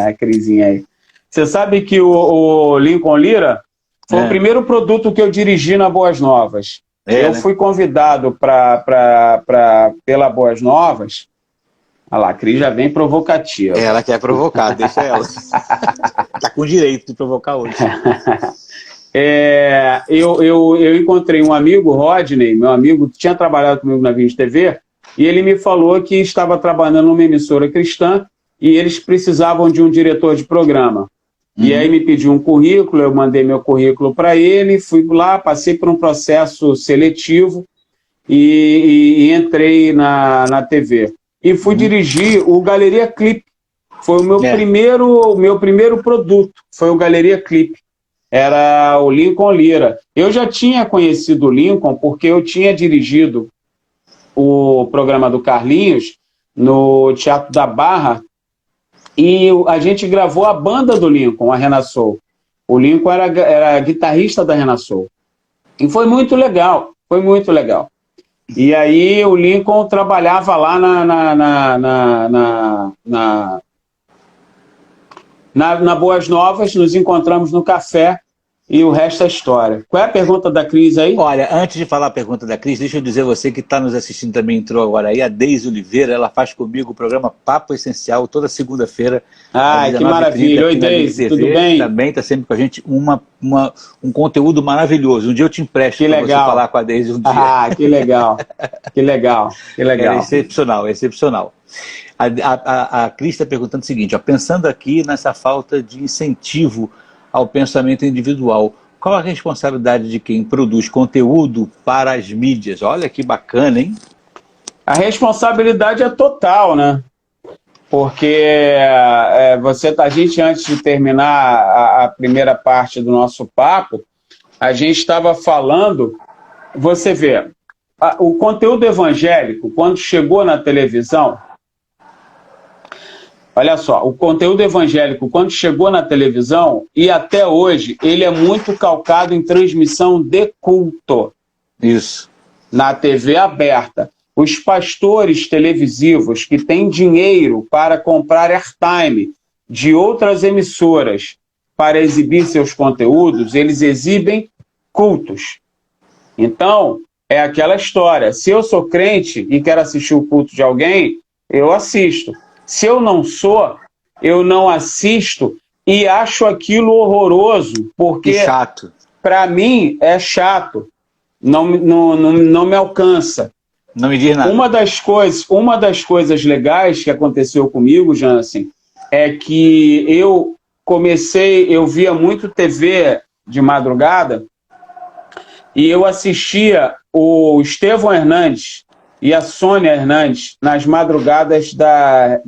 a Crisinha aí. Você sabe que o Lincoln Lira foi o primeiro produto que eu dirigi na Boas Novas. Eu fui convidado pela Boas Novas. Olha lá, a Cris já vem provocativa. Ela quer provocar, deixa ela. Está com direito de provocar hoje. Eu encontrei um amigo, Rodney, meu amigo, tinha trabalhado comigo na Vinhos TV, e ele me falou que estava trabalhando numa emissora cristã e eles precisavam de um diretor de programa. E aí me pediu um currículo, eu mandei meu currículo para ele, fui lá, passei por um processo seletivo e entrei na TV. e fui dirigir o Galeria Clipe. Foi o meu primeiro produto, foi o Galeria Clipe. Era o Lincoln Lira. Eu já tinha conhecido o Lincoln porque eu tinha dirigido o programa do Carlinhos no Teatro da Barra e a gente gravou a banda do Lincoln, a Renassou. O Lincoln era guitarrista da Renassou. E foi muito legal, foi muito legal. E aí o Lincoln trabalhava lá na Boas Novas, nos encontramos no café e o resto é história. Qual é a pergunta da Cris aí? Olha, antes de falar a pergunta da Cris, deixa eu dizer você que está nos assistindo também, entrou agora aí, a Deise Oliveira, ela faz comigo o programa Papo Essencial, toda segunda-feira. Ai, que maravilha. Oi, Deise, tudo bem? Também está sempre com a gente um conteúdo maravilhoso. Um dia eu te empresto para você falar com a Deise um dia. Ah, que legal, que legal, que legal. É excepcional, é excepcional. A Cris está perguntando o seguinte, ó, pensando aqui nessa falta de incentivo ao pensamento individual, qual a responsabilidade de quem produz conteúdo para as mídias? Olha que bacana, hein? A responsabilidade é total, né? Porque a gente, antes de terminar a primeira parte do nosso papo, a gente estava falando, você vê, o conteúdo evangélico, quando chegou na televisão, olha só, o conteúdo evangélico, quando chegou na televisão, e até hoje, ele é muito calcado em transmissão de culto. Isso. Na TV aberta. Os pastores televisivos que têm dinheiro para comprar airtime de outras emissoras para exibir seus conteúdos, eles exibem cultos. Então, é aquela história. Se eu sou crente e quero assistir o culto de alguém, eu assisto. Se eu não sou, eu não assisto e acho aquilo horroroso, porque para mim é chato, não me alcança. Não me diz nada. Uma das coisas legais que aconteceu comigo, Jansen, é que eu via muito TV de madrugada e eu assistia o Estevão Hernandes e a Sônia Hernandes nas madrugadas da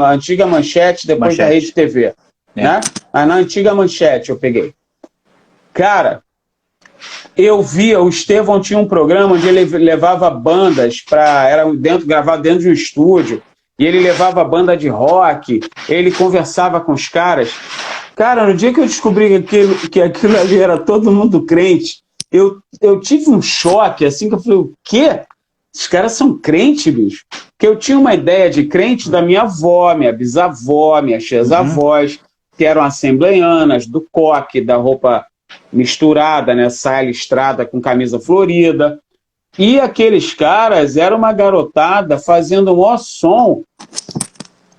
antiga Manchete, depois da Rede TV. Né? Mas na antiga Manchete eu peguei. Cara, eu via, o Estevão tinha um programa onde ele levava bandas gravado dentro de um estúdio, e ele levava banda de rock, ele conversava com os caras. Cara, no dia que eu descobri que aquilo ali era todo mundo crente, eu tive um choque, assim, que eu falei, o quê? Esses caras são crentes, bicho? Porque eu tinha uma ideia de crente da minha avó, minha bisavó, minhas tias-avós, que eram assembleianas, do coque, da roupa misturada, né, saia listrada com camisa florida. E aqueles caras eram uma garotada fazendo o maior som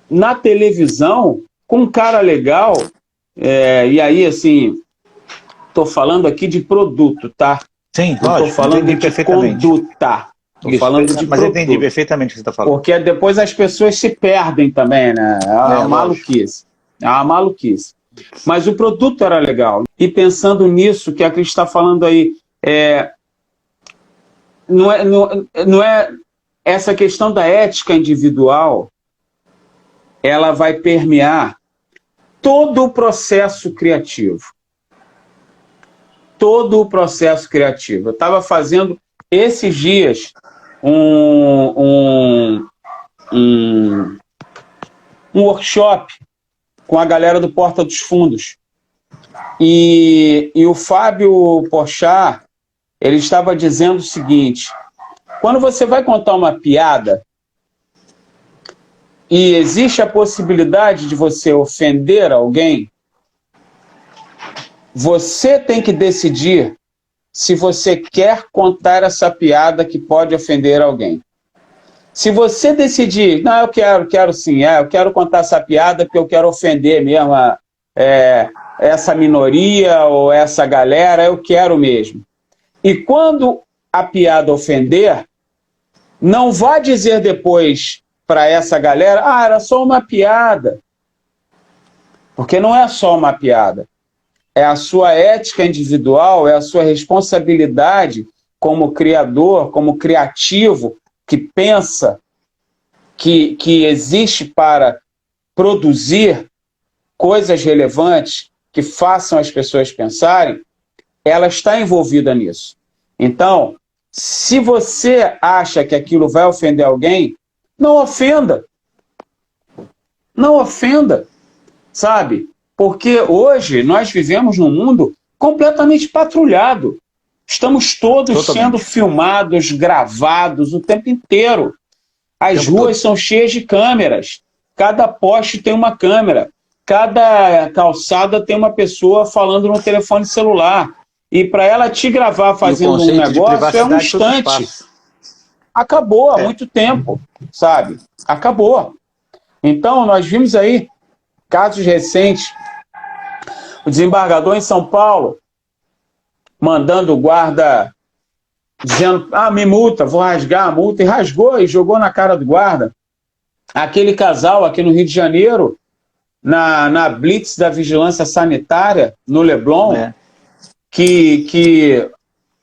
na televisão, com um cara legal. E aí, assim, tô falando aqui de produto, tá? Sim, lógico. Tô falando de conduta. Mas eu entendi perfeitamente o que você está falando. Porque depois as pessoas se perdem também, né? É uma maluquice. É uma maluquice. Mas o produto era legal. E pensando nisso que a Cris está falando aí, não é essa questão da ética individual, ela vai permear todo o processo criativo. Todo o processo criativo. Eu estava fazendo esses dias um workshop com a galera do Porta dos Fundos. E o Fábio Porchat, ele estava dizendo o seguinte, quando você vai contar uma piada e existe a possibilidade de você ofender alguém, você tem que decidir se você quer contar essa piada que pode ofender alguém. Se você decidir, não, eu quero sim, eu quero contar essa piada porque eu quero ofender mesmo essa minoria ou essa galera, eu quero mesmo. E quando a piada ofender, não vá dizer depois para essa galera, era só uma piada. Porque não é só uma piada. É a sua ética individual, é a sua responsabilidade como criador, como criativo, que pensa que existe para produzir coisas relevantes que façam as pessoas pensarem, ela está envolvida nisso. Então, se você acha que aquilo vai ofender alguém, não ofenda. Não ofenda, sabe? Porque hoje nós vivemos num mundo completamente patrulhado. Estamos todos sendo filmados, gravados o tempo inteiro. As ruas são cheias de câmeras. Cada poste tem uma câmera. Cada calçada tem uma pessoa falando no telefone celular. E para ela te gravar fazendo um negócio é um instante. Acabou há muito tempo, sabe? Acabou. Então, nós vimos aí casos recentes. O desembargador em São Paulo mandando o guarda, dizendo, me multa, vou rasgar a multa, e rasgou e jogou na cara do guarda. Aquele casal aqui no Rio de Janeiro, na blitz da vigilância sanitária, no Leblon, que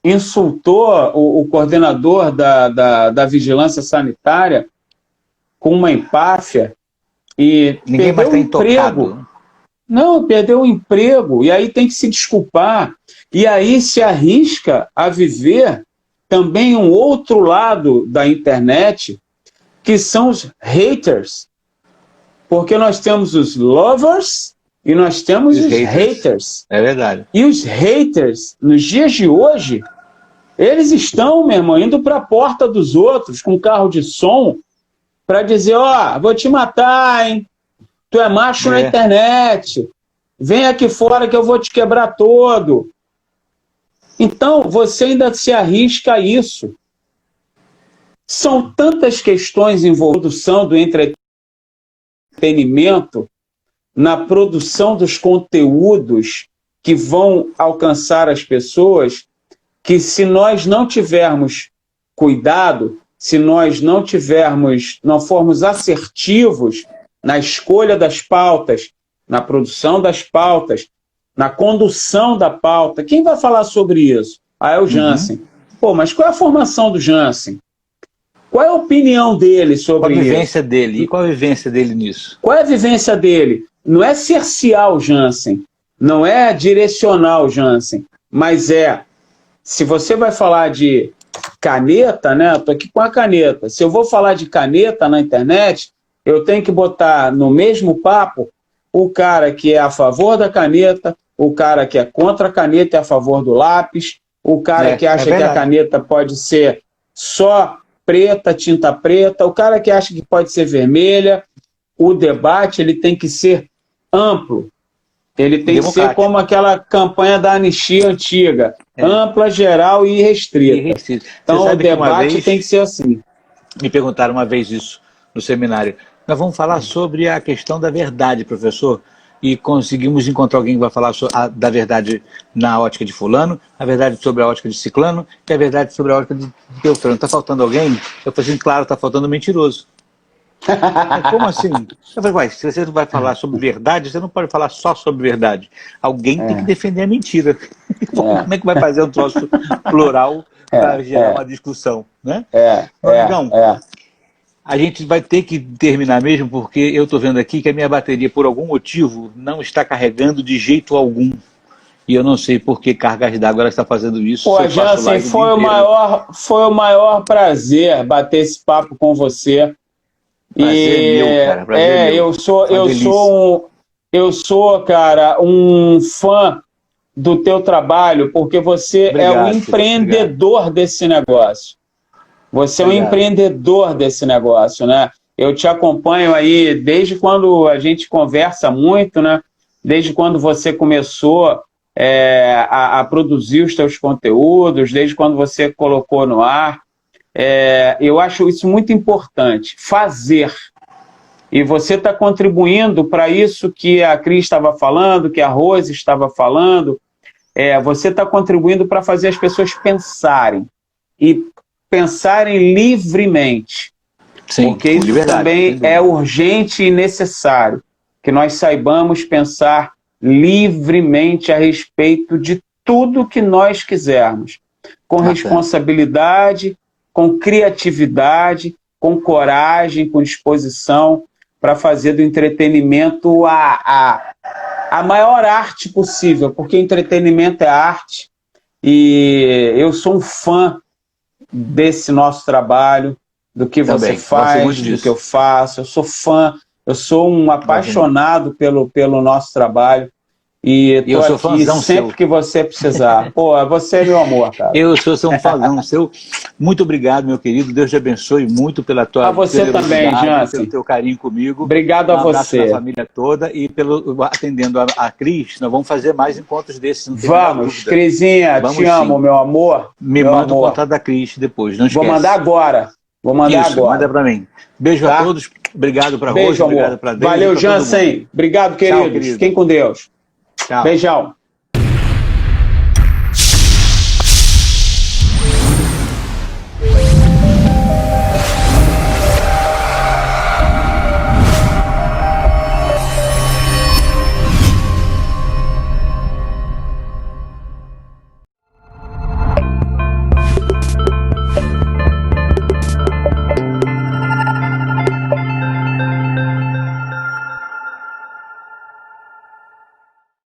insultou o coordenador da vigilância sanitária com uma empáfia e ninguém mais perdeu o emprego. Não, perdeu o emprego, e aí tem que se desculpar. E aí se arrisca a viver também um outro lado da internet, que são os haters. Porque nós temos os lovers e nós temos os haters. É verdade. E os haters, nos dias de hoje, eles estão, meu irmão, indo para a porta dos outros com carro de som para dizer, vou te matar, hein? Tu é macho na internet. Vem aqui fora que eu vou te quebrar todo. Então, você ainda se arrisca a isso. São tantas questões em produção do entretenimento, na produção dos conteúdos que vão alcançar as pessoas, que se nós não tivermos cuidado, se nós não formos assertivos na escolha das pautas, na produção das pautas, na condução da pauta, quem vai falar sobre isso? É o Jansen. Pô, mas qual é a formação do Jansen? Qual é a opinião dele sobre isso? Qual a vivência dele? E qual a vivência dele nisso? Qual é a vivência dele? Não é cercear o Jansen, não é direcionar o Jansen, mas se você vai falar de caneta, né? Eu tô aqui com a caneta. Se eu vou falar de caneta na internet, eu tenho que botar no mesmo papo o cara que é a favor da caneta, o cara que é contra a caneta e a favor do lápis, o cara que acha que a caneta pode ser só preta, tinta preta, o cara que acha que pode ser vermelha. O debate ele tem que ser amplo. Ele tem que ser como aquela campanha da anistia antiga, ampla, geral e irrestrita. Então o debate tem que ser assim. Me perguntaram uma vez isso no seminário. Nós vamos falar sobre a questão da verdade, professor, e conseguimos encontrar alguém que vai falar da verdade na ótica de fulano, a verdade sobre a ótica de ciclano, e a verdade sobre a ótica de Beltrano. Está faltando alguém? Eu falei assim, claro, está faltando mentiroso. Mas como assim? Eu falei, se você vai falar sobre verdade, você não pode falar só sobre verdade. Alguém tem que defender a mentira. Como é que vai fazer um troço plural para gerar uma discussão? Né? Então, a gente vai ter que terminar mesmo, porque eu estou vendo aqui que a minha bateria, por algum motivo, não está carregando de jeito algum. E eu não sei por que cargas d'água ela está fazendo isso. Pô, Jansen, foi o maior prazer bater esse papo com você. Prazer meu, cara. Prazer meu. Eu sou, cara, um fã do teu trabalho, porque você é um empreendedor desse negócio. Você é um empreendedor desse negócio, né? Eu te acompanho aí desde quando a gente conversa muito, né? Desde quando você começou a produzir os teus conteúdos, desde quando você colocou no ar. Eu acho isso muito importante, fazer. E você está contribuindo para isso que a Cris estava falando, que a Rose estava falando. Você está contribuindo para fazer as pessoas pensarem. E pensarem livremente. Sim, porque isso também é urgente e necessário. Que nós saibamos pensar livremente a respeito de tudo que nós quisermos. Com responsabilidade, com criatividade com coragem, com disposição, para fazer do entretenimento a maior arte possível, porque entretenimento é arte, e eu sou um fã desse nosso trabalho, do que você faz, do que eu faço. Eu sou fã, eu sou um apaixonado pelo nosso trabalho. E estou aqui sempre que você precisar. Pô, você é meu amor, cara. Eu sou um fãzão seu. Muito obrigado, meu querido. Deus te abençoe muito pela tua... A você também, Jansen. Pelo teu carinho comigo. Obrigado a você. Um abraço da família toda. E atendendo a Cris, nós vamos fazer mais encontros desses. Vamos, Crisinha, te amo, meu amor. Me manda o contato da Cris depois, não esquece. Vou mandar agora. Manda para mim. Beijo a todos. Obrigado para você. Obrigado para Deus. Valeu, Jansen. Obrigado, queridos. Tchau, querido. Fiquem com Deus. Tchau. Beijão.